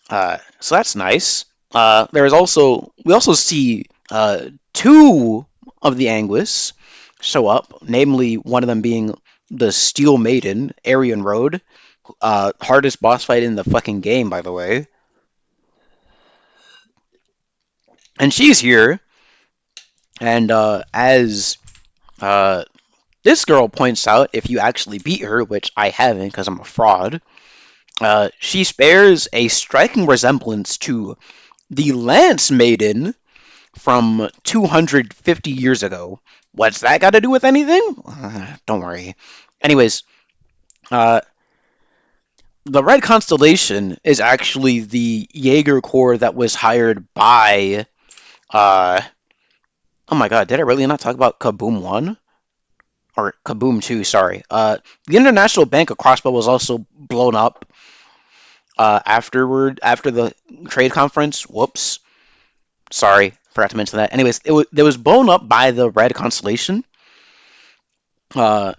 So that's nice. There's also we also see two of the Anguis show up, namely one of them being the Steel Maiden, Arian Road, hardest boss fight in the fucking game, by the way. And she's here, and as uh, this girl points out, if you actually beat her, which I haven't because I'm a fraud, she bears a striking resemblance to the Lance Maiden from 250 years ago. What's that got to do with anything? Don't worry. Anyways, uh, the Red Constellation is actually the Jaeger Corps that was hired by. Oh my god, did I really not talk about Kaboom 1? Or Kaboom 2, sorry. The International Bank of Crossbow was also blown up after the trade conference. Whoops. Sorry, forgot to mention that. Anyways, it was blown up by the Red Constellation. Uh,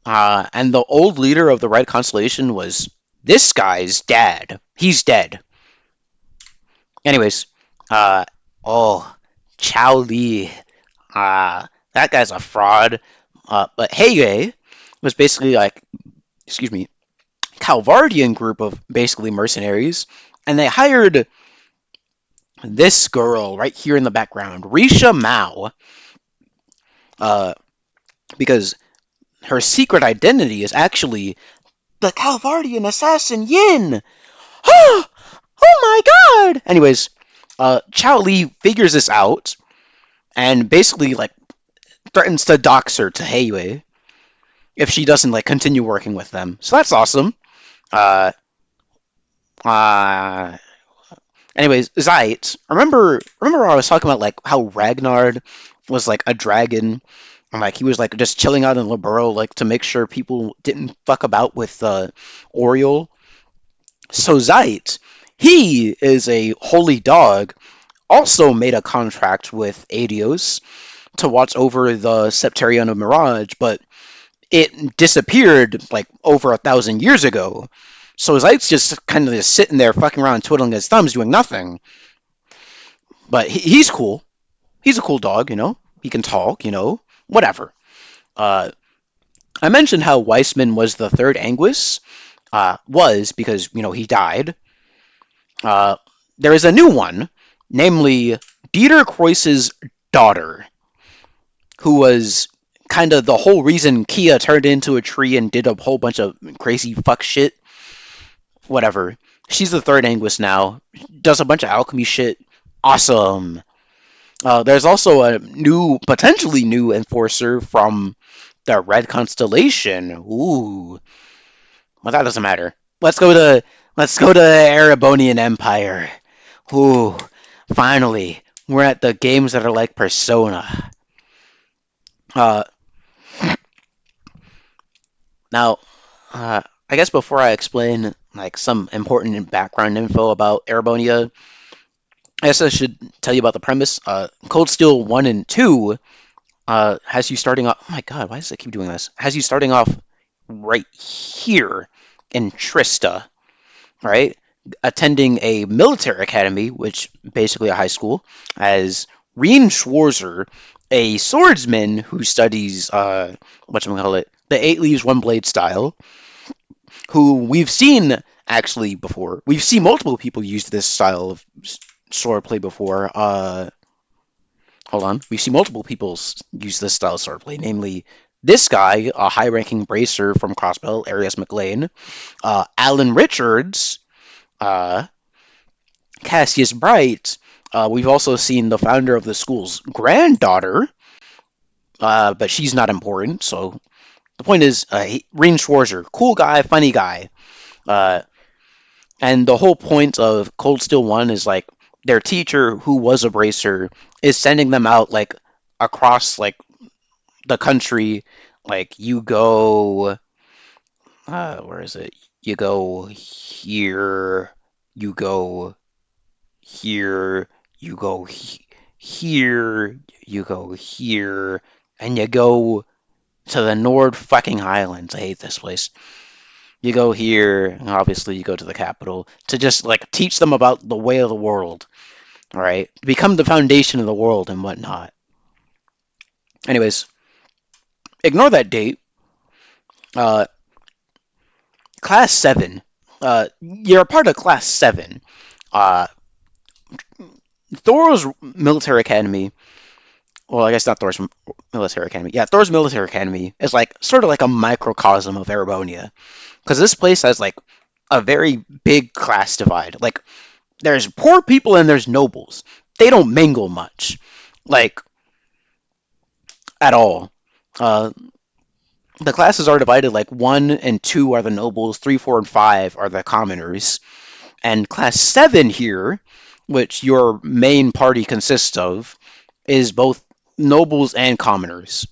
and the old leader of the Red Constellation was this guy's dad. He's dead. Anyways, uh, oh, Chao Li. That guy's a fraud. But Heye was basically like, excuse me, Calvardian group of basically mercenaries, and they hired this girl right here in the background, Risha Mao, uh, because her secret identity is actually the Calvardian assassin Yin. Oh my god! Anyways, Chao Li figures this out and basically like threatens to dox her to Heye if she doesn't like continue working with them. So that's awesome. Uh, uh, Anyways, Zeit, remember I was talking about like how Ragnar was like a dragon and like he was like just chilling out in Laburo like to make sure people didn't fuck about with Oriole. So Zeit, he is a holy dog, also made a contract with Adios to watch over the Septarion of Mirage, but it disappeared like over 1,000 years ago. So Zeit's just kind of just sitting there fucking around twiddling his thumbs doing nothing. But he's cool. He's a cool dog, you know. He can talk, you know. Whatever. Uh, I mentioned how Weissman was the third Anguis. Was because, you know, he died. Uh, there is a new one, namely Dieter Kreuz's daughter, who was kind of the whole reason Kia turned into a tree and did a whole bunch of crazy fuck shit. Whatever. She's the third Anguis now. Does a bunch of alchemy shit. Awesome. There's also a new, potentially new enforcer from the Red Constellation. Ooh, well that doesn't matter. Let's go to Erebonian Empire. Ooh, finally, we're at the games that are like Persona. Uh, Now, I guess before I explain like some important background info about Erebonia, I guess I should tell you about the premise. Cold Steel 1 and 2 has you starting off. Oh my god, why does it keep doing this? Has you starting off right here in Trista, right? Attending a military academy, which basically a high school, as Reen Schwarzer, a swordsman who studies whatchamacallit, the Eight Leaves One Blade style, who we've seen actually before. We've seen multiple people use this style of swordplay before. Hold on. We've seen multiple people use this style of swordplay, namely this guy, a high-ranking bracer from Crossbell, Arias McLean, Alan Richards, uh, Cassius Bright. We've also seen the founder of the school's granddaughter, but she's not important. So the point is, Reen Schwarzer, cool guy, funny guy. Uh, And the whole point of Cold Steel 1 is like their teacher, who was a bracer, is sending them out like across like the country. Like you go, where is it? You go here, you go here, you go here, you go here, and you go to the Nord fucking Highlands. I hate this place. You go here, and obviously you go to the capital to just like teach them about the way of the world, all right? Become the foundation of the world and whatnot. Anyways, ignore that date. Uh, Class 7. You're a part of Class 7. Uh, Thor's military academy. Well, I guess not Thor's military academy. Yeah, Thor's military academy is like sort of like a microcosm of Erebonia, because this place has like a very big class divide. Like there's poor people and there's nobles. They don't mingle much, like at all. Uh, the classes are divided like 1 and 2 are the nobles, 3, 4, and 5 are the commoners, and class 7 here, which your main party consists of, is both nobles and commoners.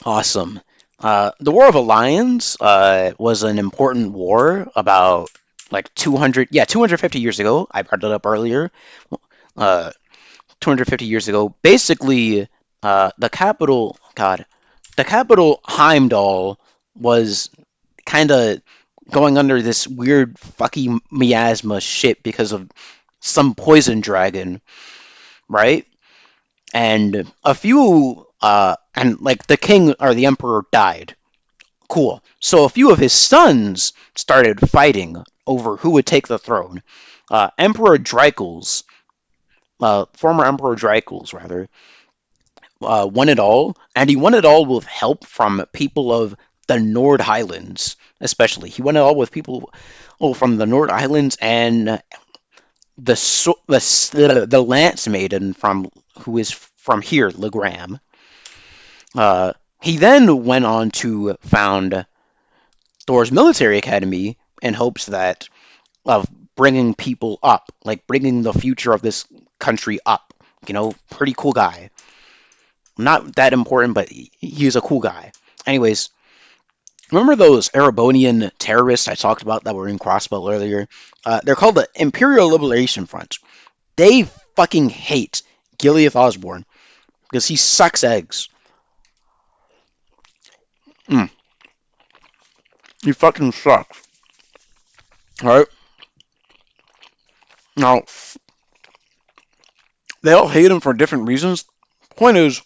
Awesome. The War of Alliance was an important war about like 250 years ago. I brought it up earlier. Uh, 250 years ago. Basically, the capital Heimdall was kind of going under this weird fucking miasma shit because of some poison dragon. right? And a few, and like the king or the emperor died. Cool. So a few of his sons started fighting over who would take the throne. Emperor Dracula, former Emperor Dracula, rather, won it all, and he won it all with help from people of the Nord Highlands, especially. He won it all with people from the Nord Islands and the Lance Maiden from who is from here, Legram. He then went on to found Thor's military academy in hopes that of bringing people up, like bringing the future of this country up. Pretty cool guy. Not that important, but he's a cool guy. Anyways, remember those Erebonian terrorists I talked about that were in Crossbell earlier? They're called the Imperial Liberation Front. They fucking hate Gilead Osborne because he sucks eggs. Mm, he fucking sucks. Alright? Now, they all hate him for different reasons. Point is,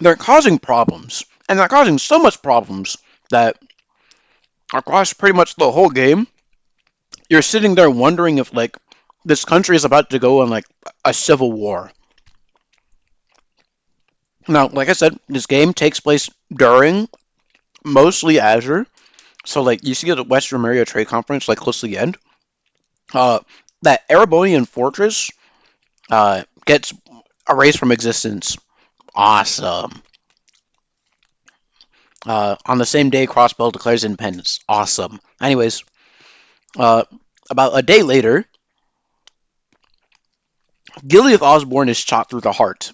they're causing problems. And they're causing so much problems that across pretty much the whole game, you're sitting there wondering if, like, this country is about to go on, like, a civil war. Now, like I said, this game takes place during mostly Azure. So, like, you see the Western Mario Trade Conference, like, close to the end. Uh, that Erebonian fortress gets erased from existence. Awesome. On the same day, Crossbell declares independence. Awesome. Anyways, uh, about a day later, Gilead Osborne is shot through the heart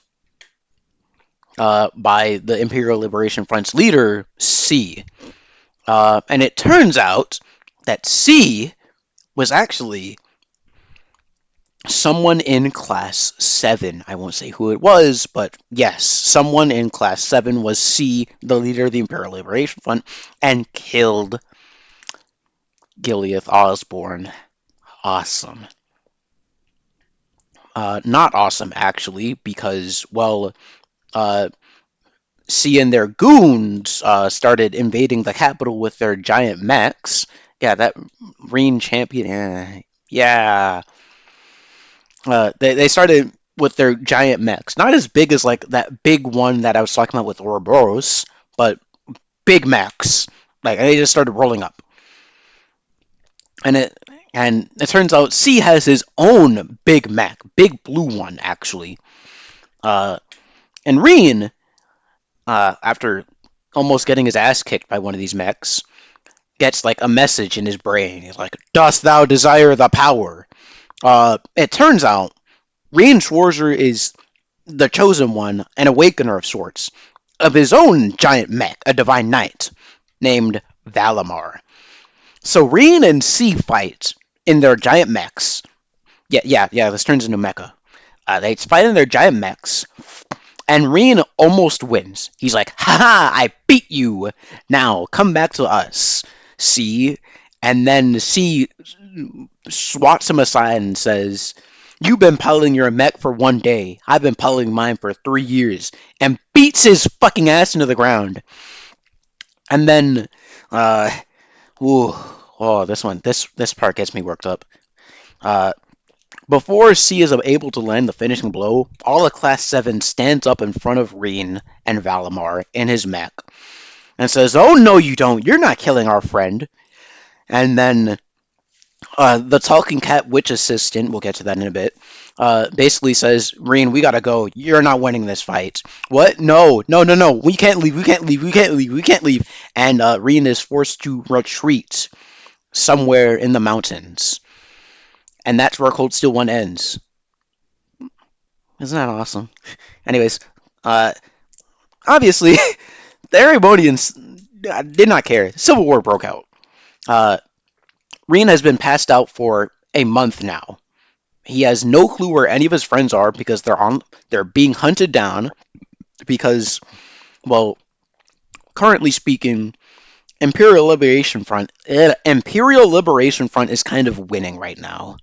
by the Imperial Liberation Front's leader, C. And it turns out that C was actually someone in Class 7. I won't say who it was, but yes, someone in Class 7 was C, the leader of the Imperial Liberation Front, and killed Gilead Osborne. Awesome. Not awesome, actually, because, well, uh, C and their goons started invading the capital with their giant mechs. Yeah, that Reen champion. Yeah. They started with their giant mechs. Not as big as, like, that big one that I was talking about with Ouroboros, but big mechs. Like, they just started rolling up. And it turns out C has his own big mech. Big blue one, actually. Uh, and Reen, after almost getting his ass kicked by one of these mechs, gets like a message in his brain. He's like, "Dost thou desire the power?" It turns out Reen Schwarzer is the chosen one, an awakener of sorts, of his own giant mech, a divine knight named Valimar. So Reen and C fight in their giant mechs. Yeah. This turns into mecha. They fight in their giant mechs, and Reen almost wins. He's like, haha, I beat you. Now, come back to us. C. And then C swats him aside and says, you've been piloting your mech for 1 day. I've been piloting mine for 3 years. And beats his fucking ass into the ground. And then, uh, ooh, oh, this part gets me worked up. Uh, Before C is able to land the finishing blow, all of Class 7 stands up in front of Reen and Valimar in his mech and says, oh, no, you don't. You're not killing our friend. And then the talking cat witch assistant, we'll get to that in a bit, basically says, Reen, we gotta go. You're not winning this fight. What? No. We can't leave. And Reen is forced to retreat somewhere in the mountains. And that's where Cold Steel 1 ends. Isn't that awesome? Anyways, uh, obviously, the Erebonians did not care. Civil War broke out. Uh, Reen has been passed out for a month now. He has no clue where any of his friends are because they're being hunted down because, well, currently speaking, Imperial Liberation Front is kind of winning right now.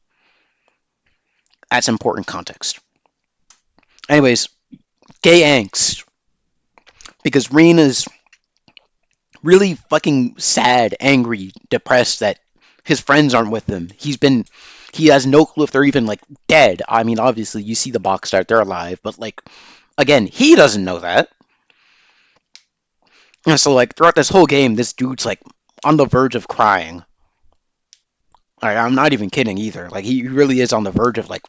That's important context. Anyways, gay angst because Reen is really fucking sad, angry, depressed that his friends aren't with him. He has no clue if they're even like dead. I mean, obviously you see the box art, they're alive, but like again, he doesn't know that. And so like throughout this whole game, this dude's like on the verge of crying. Like, I'm not even kidding either. Like he really is on the verge of like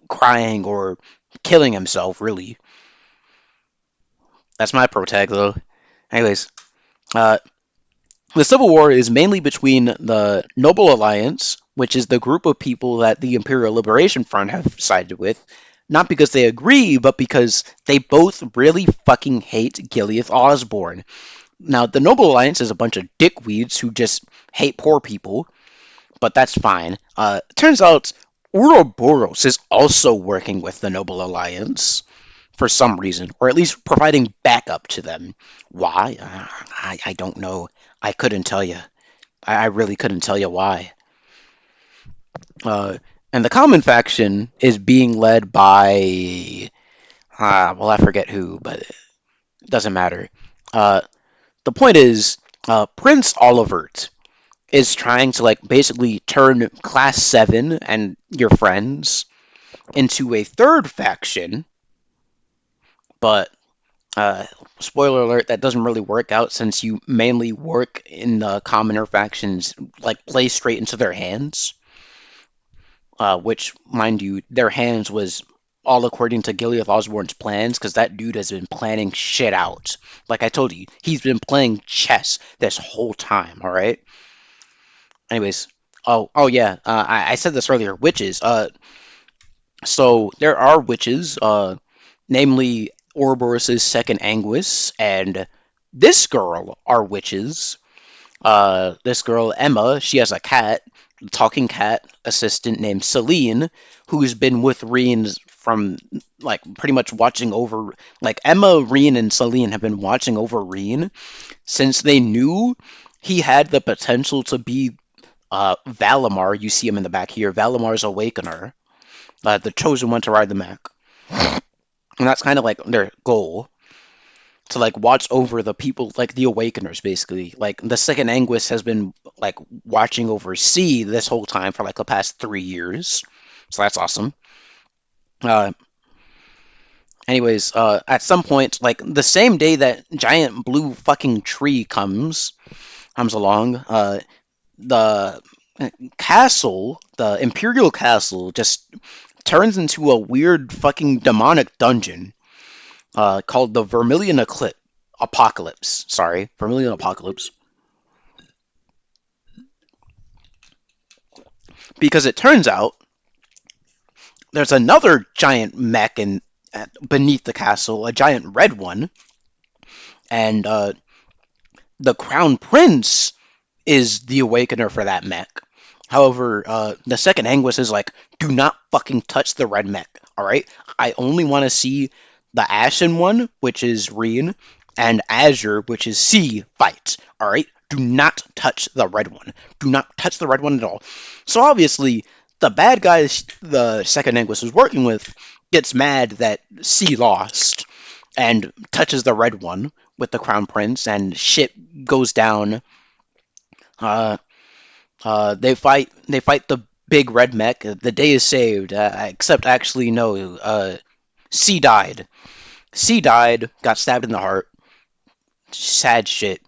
crying or killing himself. Really, that's my protag though. Anyways, uh, the Civil War is mainly between the Noble Alliance, which is the group of people that the Imperial Liberation Front have sided with, not because they agree, but because they both really fucking hate Gileath Osborne. Now, the Noble Alliance is a bunch of dickweeds who just hate poor people, but that's fine. Turns out Ouroboros is also working with the Noble Alliance for some reason, or at least providing backup to them. Why? I don't know. I couldn't tell you. I really couldn't tell you why. Uh, and the common faction is being led by, well, I forget who, but it doesn't matter. Uh, the point is, Prince Olivert is trying to like basically turn Class 7 and your friends into a third faction, but uh, spoiler alert, that doesn't really work out since you mainly work in the commoner factions, like play straight into their hands. Which, mind you, their hands was all according to Gileath Osborne's plans, because that dude has been planning shit out. Like I told you, he's been playing chess this whole time. All right. Anyways, oh yeah, I said this earlier. Witches. So there are witches. Namely Ouroboros' second Anguis and this girl are witches. This girl Emma, she has a cat, talking cat assistant named Celine, who's been with Reen from like pretty much watching over. Like Emma, Reen, and Celine have been watching over Reen since they knew he had the potential to be Valimar. You see him in the back here, Valimar's Awakener, the chosen one to ride the mech, and that's kind of like their goal to like watch over the people, like the Awakeners, basically. Like the second Anguis has been like watching over C this whole time for like the past 3 years, so that's awesome. Uh, at some point, like the same day that giant blue fucking tree comes along, the castle, the Imperial Castle, just turns into a weird fucking demonic dungeon called the Vermilion Eclipse. Apocalypse. Sorry, Vermilion Apocalypse. Because it turns out there's another giant mech beneath the castle, a giant red one, and the Crown Prince is the Awakener for that mech. However, the second Anguis is like, do not fucking touch the red mech, alright? I only want to see the Ashen one, which is Reen, and Azure, which is C, fight, alright? Do not touch the red one. Do not touch the red one at all. So obviously, the bad guy the second Anguis was working with gets mad that C lost and touches the red one with the Crown Prince, and shit goes down. Uh, they fight. They fight the big red mech. The day is saved. Except actually no. C died. C died. Got stabbed in the heart. Sad shit.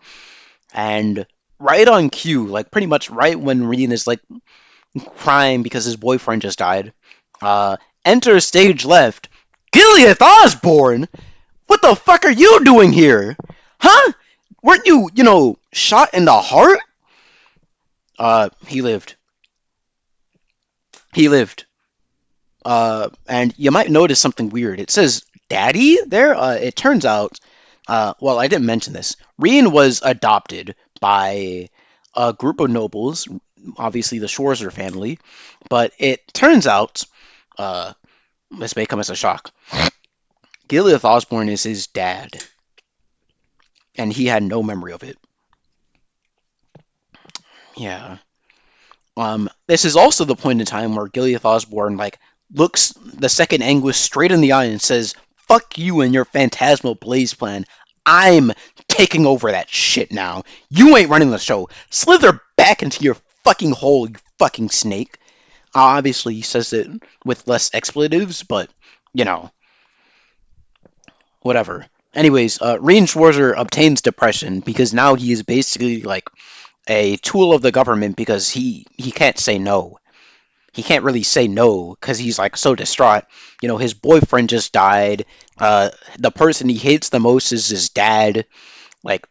And right on cue, like pretty much right when Reen is like crying because his boyfriend just died. Uh, enter stage left. Gileath Osborne. What the fuck are you doing here? Huh? Weren't you, shot in the heart? He lived. He lived. And you might notice something weird. It says "Daddy" there. It turns out, well, I didn't mention this. Reen was adopted by a group of nobles, obviously the Schwarzer family, but it turns out, uh, this may come as a shock. Gileath Osborne is his dad, and he had no memory of it. Yeah. This is also the point in time where Gileath Osborne like looks the second Anguish straight in the eye and says, "Fuck you and your phantasmal blaze plan. I'm taking over that shit now. You ain't running the show. Slither back into your fucking hole, you fucking snake." Obviously, he says it with less expletives, but you know, whatever. Anyways, Rean Schwarzer obtains depression because now he is basically like a tool of the government because he can't say no. He can't really say no because he's like so distraught. His boyfriend just died. The person he hates the most is his dad. Like,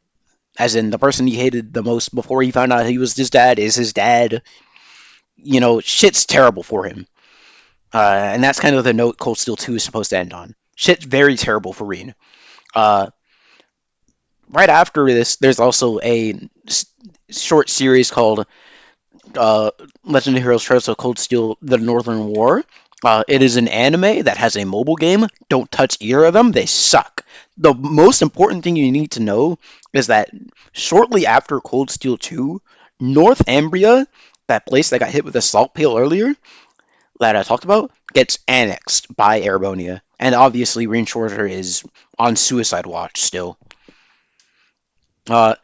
as in the person he hated the most before he found out he was his dad is his dad. Shit's terrible for him. And that's kind of the note Cold Steel 2 is supposed to end on. Shit's very terrible for Reen. Uh, right after this, there's also a short series called uh, Legend of Heroes Trails of Cold Steel: The Northern War. It is an anime that has a mobile game. Don't touch either of them; they suck. The most important thing you need to know is that shortly after Cold Steel 2, North Ambria, that place that got hit with the salt pail earlier, that I talked about, gets annexed by Erebonia. And obviously, Rain Shorter is on suicide watch still. Uh,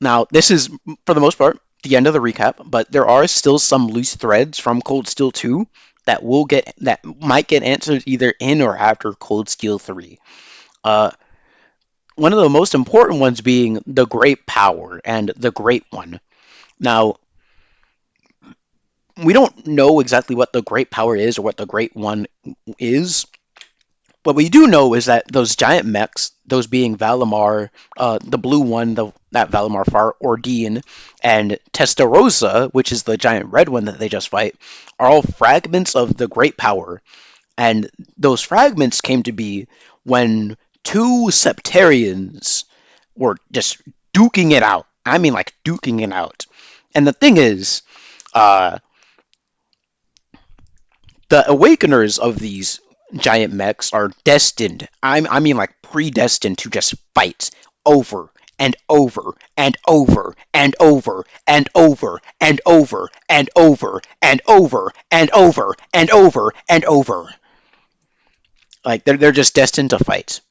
Now, this is, for the most part, the end of the recap, but there are still some loose threads from Cold Steel 2 that might get answered either in or after Cold Steel 3. Uh, One of the most important ones being the Great Power and the Great One. Now, we don't know exactly what the Great Power is or what the Great One is. What we do know is that those giant mechs, those being Valimar, the blue one, that Valimar Far Ordine, and Testarossa, which is the giant red one that they just fight, are all fragments of the Great Power. And those fragments came to be when two Septarians were just duking it out. I mean, like, duking it out. And the thing is, uh, the awakeners of these giant mechs are destined. I mean, like predestined to just fight over and over and over and over and over and over and over and over and over and over and over. Like they're just destined to fight.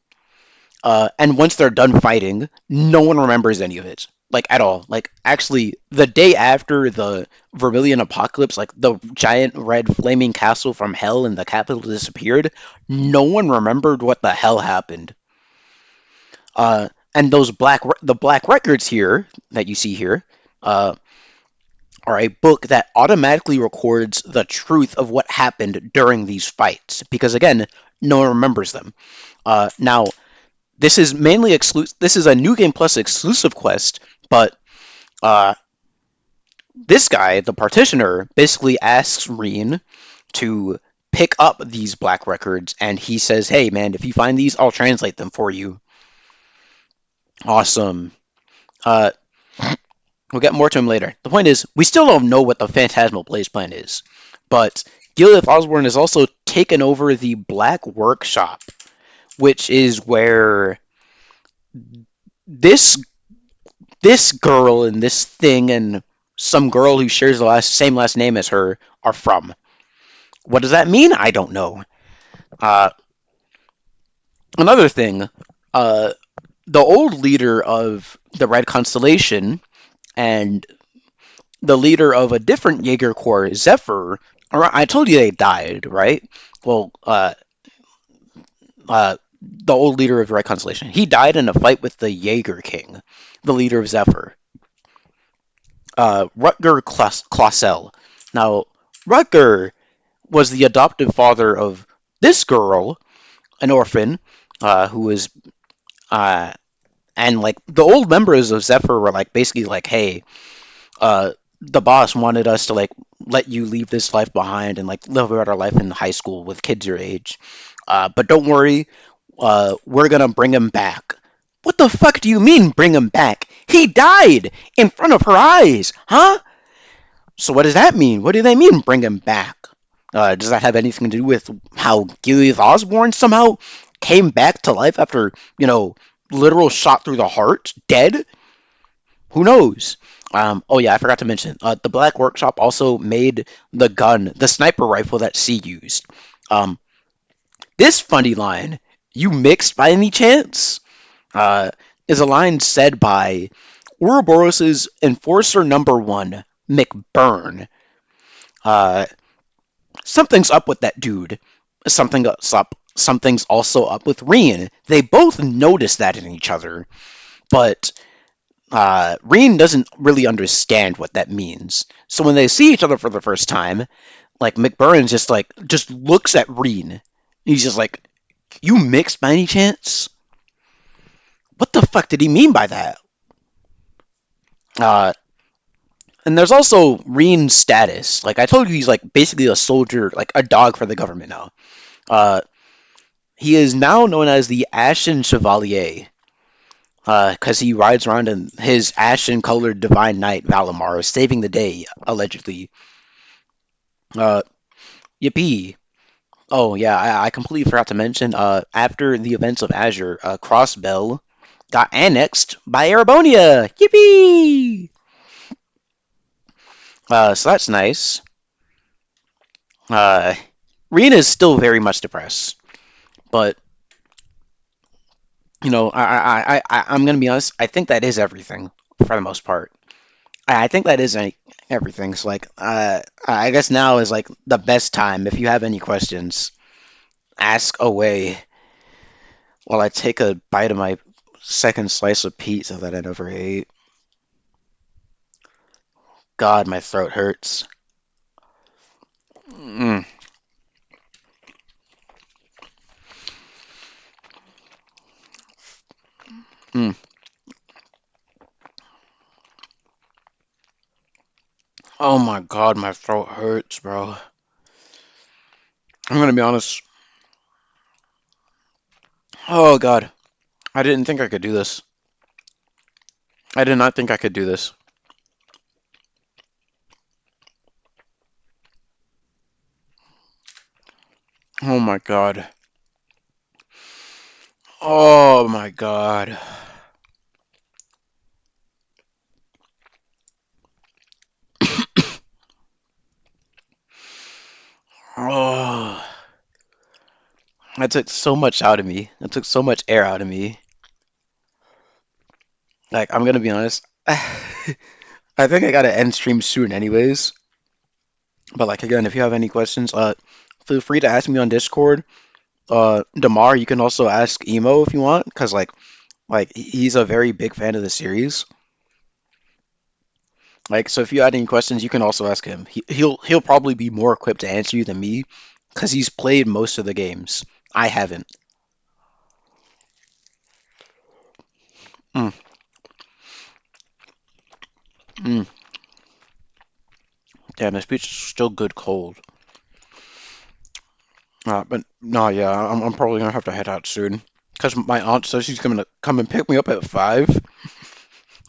And once they're done fighting, no one remembers any of it. Like at all. Like actually, the day after the Vermilion Apocalypse, like the giant red flaming castle from Hell and the capital disappeared, no one remembered what the hell happened. And the black records here that you see here, uh, are a book that automatically records the truth of what happened during these fights. Because again, no one remembers them. Now, this is mainly exclusive. This is a New Game Plus exclusive quest, but uh, this guy, the partitioner, basically asks Reen to pick up these black records, and he says, "Hey, man, if you find these, I'll translate them for you." Awesome. Uh, we'll get more to him later. The point is, we still don't know what the Phantasmal Blaze plan is, but Gilead Osborne has also taken over the Black Workshop, which is where this this girl and this thing and some girl who shares the same last name as her are from. What does that mean? I don't know. Uh, Another thing, uh, the old leader of the Red Constellation and the leader of a different Jaeger Corps, Zephyr, I told you they died, right? Well, the old leader of the Red Constellation, he died in a fight with the Jaeger King, the leader of Zephyr. Rutger Clausel. Now, Rutger was the adoptive father of this girl, an orphan, who was, uh, and like the old members of Zephyr were like basically like, hey, the boss wanted us to like let you leave this life behind and like live a better life in high school with kids your age, but don't worry, we're gonna bring him back. What the fuck do you mean bring him back? He died in front of her eyes, huh? So what does that mean? What do they mean bring him back? Does that have anything to do with how Gilead Osborne somehow came back to life after, literal shot through the heart, dead? Who knows? Oh yeah, I forgot to mention. The Black Workshop also made the gun, the sniper rifle that C used. Um, this funny line, "You mixed by any chance?" Uh, is a line said by Ouroboros's enforcer number one, McBurn. Uh, something's up with that dude. Something's up. Something's also up with Reen. They both notice that in each other, but Reen doesn't really understand what that means. So when they see each other for the first time, like McBurn just looks at Reen. He's just like, "You mixed by any chance?" What the fuck did he mean by that? Uh, and there's also Reen's status. Like I told you, he's like basically a soldier, like a dog for the government now. Uh, he is now known as the Ashen Chevalier because he rides around in his ashen-colored divine knight Valimar, saving the day allegedly. Uh, Yippee! Oh yeah, I completely forgot to mention. After the events of Azure, Crossbell got annexed by Erebonia. Yippee! So that's nice. Uh, Rena is still very much depressed, but I'm gonna be honest. I think that is everything for the most part. I think that is everything. So like, I guess now is like the best time. If you have any questions, ask away while I take a bite of my second slice of pizza that I never ate. God, my throat hurts. Mm, mm. Oh my God, my throat hurts, bro. I'm gonna be honest. Oh God, I didn't think I could do this. I did not think I could do this. Oh my God. Oh my God. Oh, that took so much out of me. That took so much air out of me. Like, I'm gonna be honest. I think I gotta end stream soon, anyways. But like again, if you have any questions, feel free to ask me on Discord. Damar, you can also ask Emo if you want, because like he's a very big fan of the series. Like, so if you had any questions, you can also ask him. He'll probably be more equipped to answer you than me, because he's played most of the games. I haven't. Mm, mm. Damn, this beach is still good cold. But no, yeah, I'm probably gonna have to head out soon, because my aunt says she's gonna come and pick me up at 5,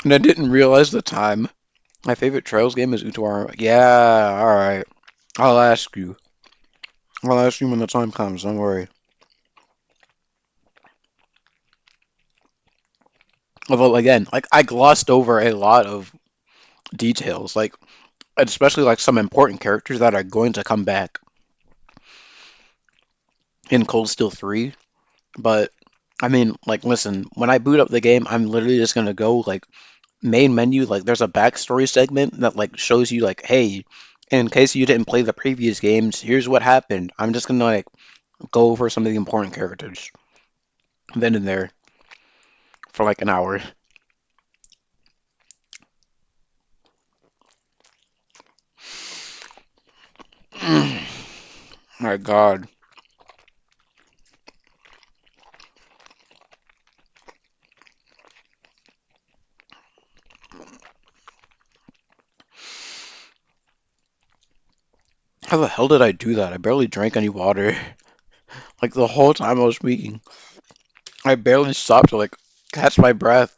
and I didn't realize the time. My favorite Trails game is Utawara. Yeah, all right. I'll ask you. I'll ask you when the time comes. Don't worry. Although again, like I glossed over a lot of details, like especially like some important characters that are going to come back in Cold Steel 3. But I mean, like, listen, when I boot up the game, I'm literally just gonna go like main menu. Like, there's a backstory segment that like shows you like, hey, in case you didn't play the previous games, here's what happened. I'm just gonna like go over some of the important characters then and there for like an hour. My God. How the hell did I do that? I barely drank any water. Like the whole time I was speaking. I barely stopped to like catch my breath.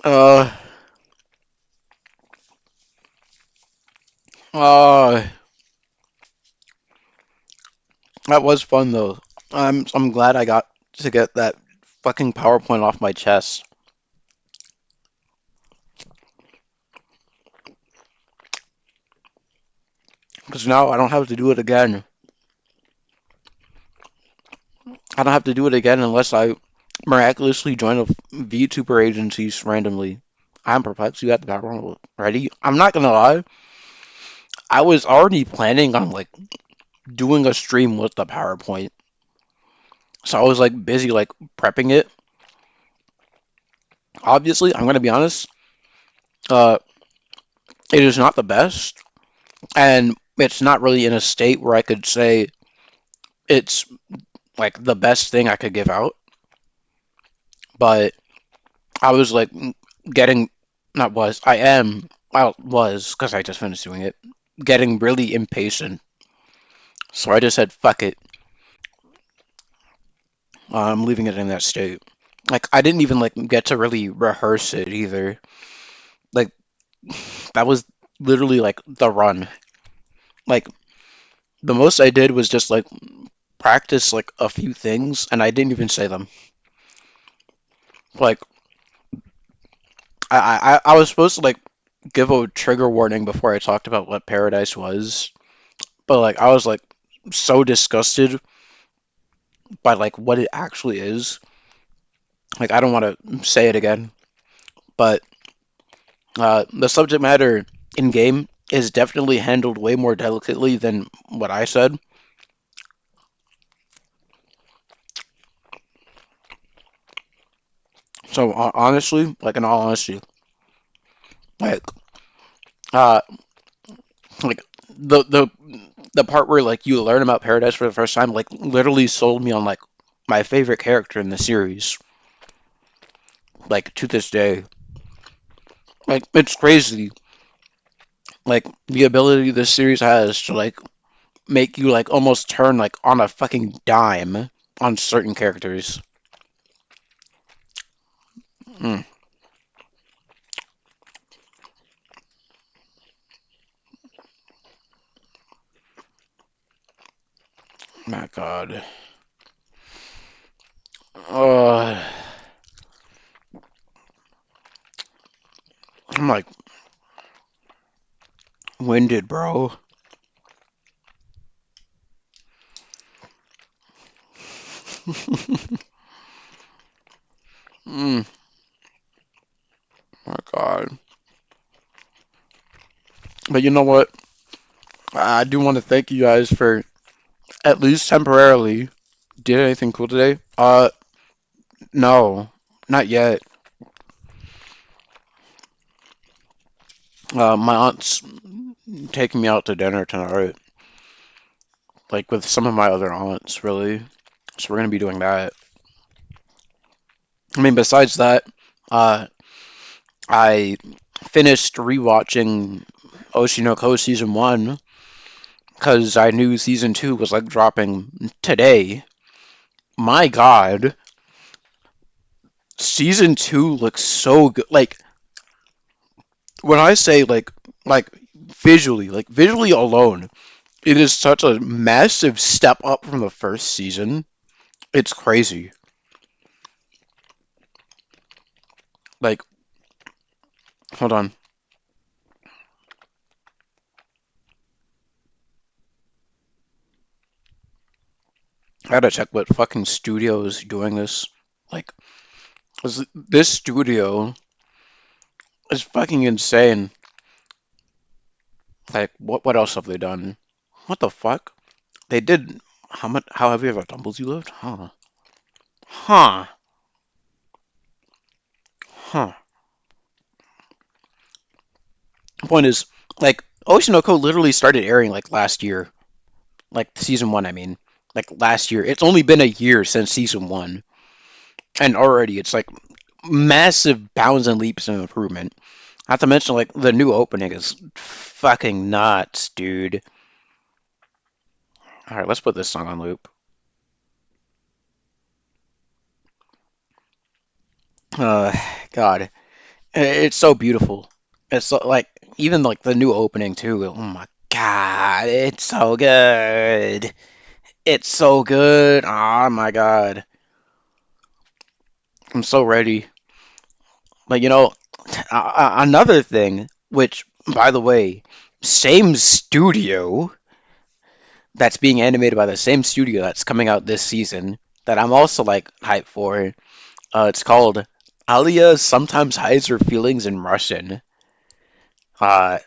Uh, uh, that was fun though. I'm glad I got to get that fucking PowerPoint off my chest. Because now I don't have to do it again. I don't have to do it again unless I miraculously join a VTuber agencies randomly. I'm perplexed. You got the background ready? I'm not gonna lie. I was already planning on like doing a stream with the PowerPoint, so I was like busy like prepping it. Obviously, I'm gonna be honest. Uh, it is not the best, and it's not really in a state where I could say it's like the best thing I could give out. But I was like getting, not was, I am, well, was, because I just finished doing it, getting really impatient. So I just said, fuck it. I'm leaving it in that state. Like, I didn't even, like, get to really rehearse it either. Like, that was literally, like, the run. Like, the most I did was just, like, practice, like, a few things, and I didn't even say them. Like, I was supposed to, like, give a trigger warning before I talked about what Paradise was. But, like, I was, like, so disgusted by like what it actually is. Like I don't want to say it again, but the subject matter in game is definitely handled way more delicately than what I said. So honestly, like in all honesty, like uh like the the part where like you learn about Paradise for the first time, like literally sold me on like my favorite character in the series. Like to this day, like it's crazy. Like the ability this series has to like make you like almost turn like on a fucking dime on certain characters. Mm, my God. Uh, I'm like winded, bro. Mm, my God. But you know what? I do want to thank you guys for at least temporarily. Did anything cool today? No, not yet. My aunt's taking me out to dinner tonight, like with some of my other aunts, really. So we're gonna be doing that. I mean, besides that, uh, I finished rewatching Oshinoko season one because I knew season two was like dropping today. My God, season two looks so good. Like when I say like like visually alone, it is such a massive step up from the first season. It's crazy. Like, hold on, I gotta check what fucking studio is doing this. Like, this studio is fucking insane. Like, what else have they done? What the fuck? They did how much? How heavy of a dumbbells you lift? Huh? Huh? Huh? Point is, like, Oshinoko literally started airing like last year, like season one. I mean, like last year. It's only been a year since season one, and already it's like massive bounds and leaps of improvement. Not to mention, like the new opening is fucking nuts, dude. All right, let's put this song on loop. Uh, God, it's so beautiful. It's so, like even like the new opening too. Oh my God, it's so good. It's so good. Oh my God, I'm so ready. Like another thing, which by the way, same studio. that's being animated by the same studio that's coming out this season that I'm also like hyped for. It's called Alia Sometimes Hides Her Feelings in Russian. Uh,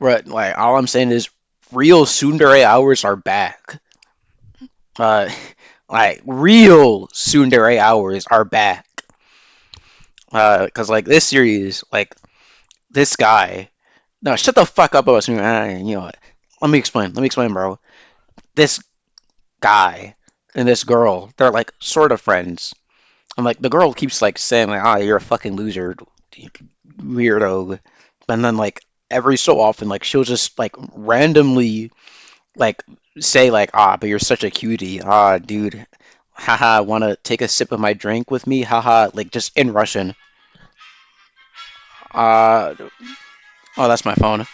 like all I'm saying is real tsundere hours are back. Uh, like real tsundere hours are back. Because like this series, like this guy. No, shut the fuck up about tsundere. You know what? Let me explain. Let me explain, bro. This guy and this girl, they're like sort of friends. And like the girl keeps like saying like, "Ah, you're a fucking loser, weirdo," and then like every so often, like she'll just like randomly like say like, "Ah, but you're such a cutie, ah, dude, haha, want to take a sip of my drink with me, haha," like just in Russian. Uh, oh, that's my phone.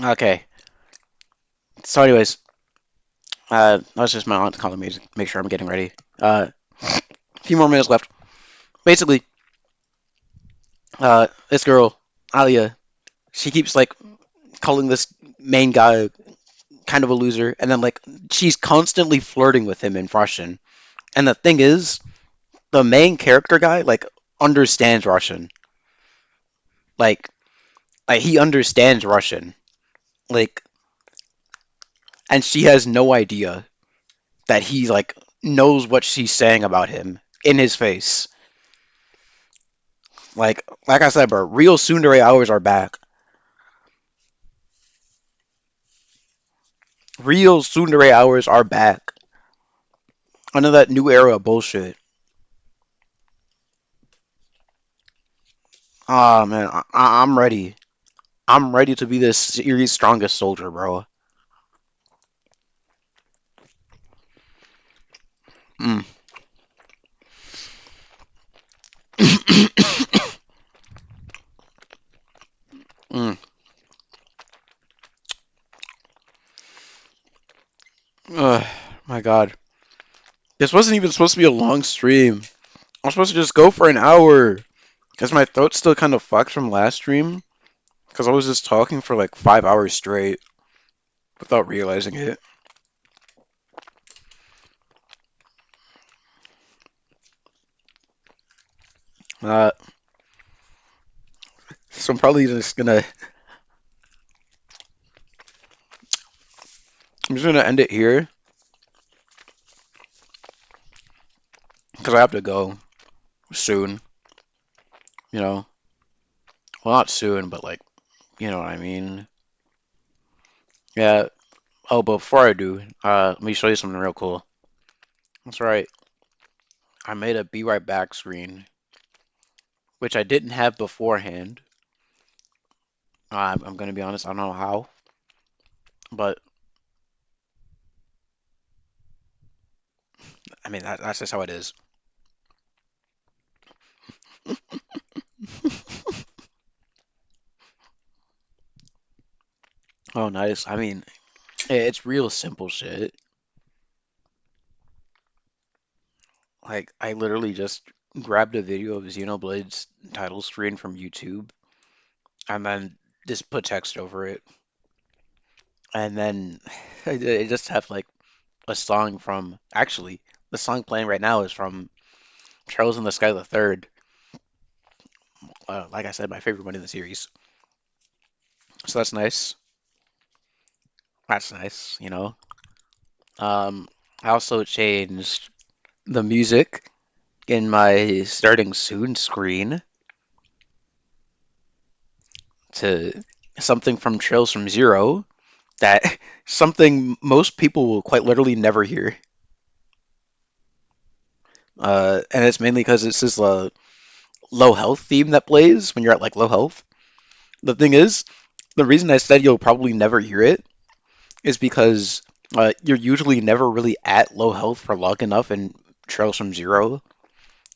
Okay. So, anyways, that was just my aunt calling me to make sure I'm getting ready. A few more minutes left. Basically, this girl, Alia, she keeps like calling this main guy kind of a loser, and then like she's constantly flirting with him in Russian. And the thing is, the main character guy like understands Russian, like he understands Russian, like, and she has no idea that he like knows what she's saying about him in his face. Like I said, bro, real tsundere hours are back. Real tsundere hours are back. Under that new era of bullshit. Ah man, I'm ready. I'm ready to be this series' strongest soldier, bro. Mm. Mm. Ugh, my God. This wasn't even supposed to be a long stream. I'm supposed to just go for an hour. Because my throat's still kind of fucked from last stream. Because I was just talking for like 5 hours straight without realizing it. Uh, so I'm probably just gonna. I'm just gonna end it here. Because I have to go soon. You know. Well, not soon, but like, you know what I mean. Yeah. Oh, but before I do, let me show you something real cool. That's right. I made a be right back screen, which I didn't have beforehand. I'm gonna be honest, I don't know how, but I mean that's just how it is. Oh, nice. I mean, it's real simple shit. Like I literally just grabbed a video of Xenoblade's title screen from YouTube and then just put text over it, and then I just have like a song from. Actually, the song playing right now is from Charles in the Sky the Third. Like I said, my favorite one in the series. So that's nice. That's nice, you know. I also changed the music in my starting soon screen to something from Trails from Zero that something most people will quite literally never hear. and it's mainly because this is a low health theme that plays when you're at like low health. The thing is, the reason I said you'll probably never hear it is because you're usually never really at low health for long enough in Trails from Zero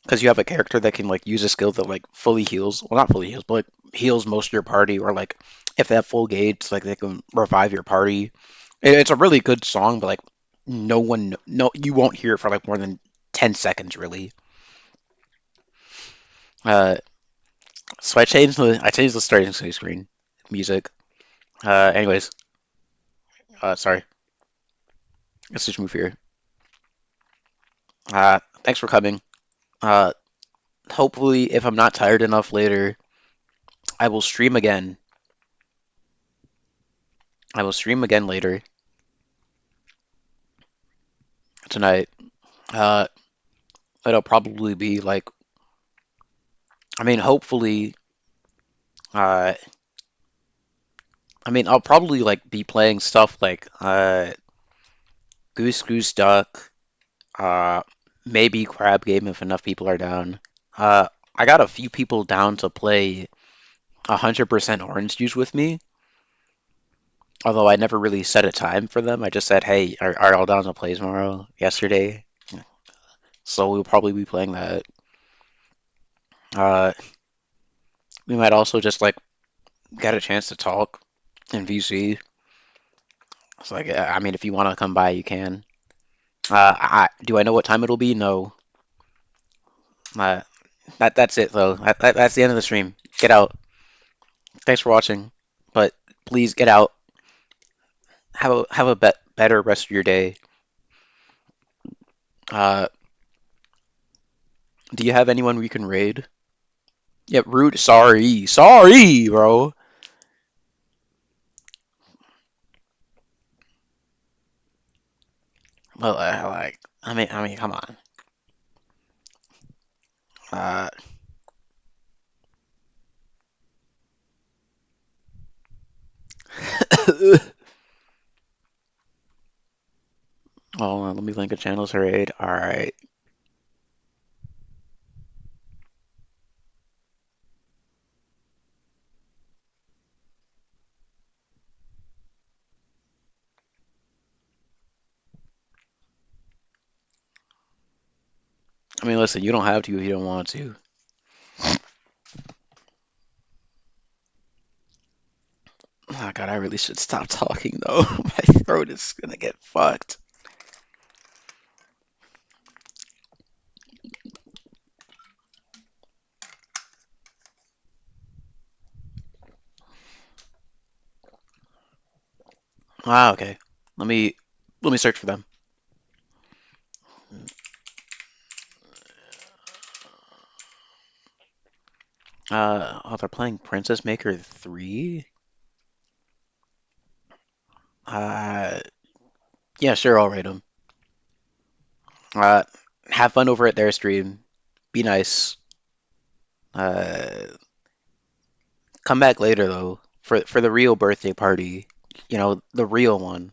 because you have a character that can like use a skill that like fully heals, well not fully heals, but like heals most of your party, or like if they have full gauge, like they can revive your party. It's a really good song, but like no, you won't hear it for like more than 10 seconds really. Uh, so I changed the starting screen music. Anyways, sorry, let's just move here. Thanks for coming. Uh, hopefully, if I'm not tired enough later, I will stream again. I will stream again later tonight. Uh, it'll probably be like, I mean, hopefully, uh, I mean, I'll probably like be playing stuff like Goose Goose Duck, uh, maybe Crab Game if enough people are down. I got a few people down to play 100% orange juice with me, although I never really set a time for them. I just said, hey, are y'all down to play tomorrow? Yesterday. So we'll probably be playing that. Uh, we might also just like get a chance to talk in VC. It's like, I mean, if you want to come by, you can. Do I know what time it'll be? No. Uh, that's it though. That's the end of the stream. Get out. Thanks for watching, but please get out. Have a better rest of your day. Uh, do you have anyone we can raid? Yeah, rude. Sorry, bro. Well, like, I mean, come on. Uh, oh, let me link a channel to raid. All right. I mean, listen, you don't have to if you don't want to. Oh God, I really should stop talking though. My throat is gonna get fucked. Ah, okay. Let me let me search for them. Oh, they're playing Princess Maker 3. Uh, yeah, sure, I'll rate them. Uh, have fun over at their stream. Be nice. Uh, come back later though for the real birthday party. You know, the real one.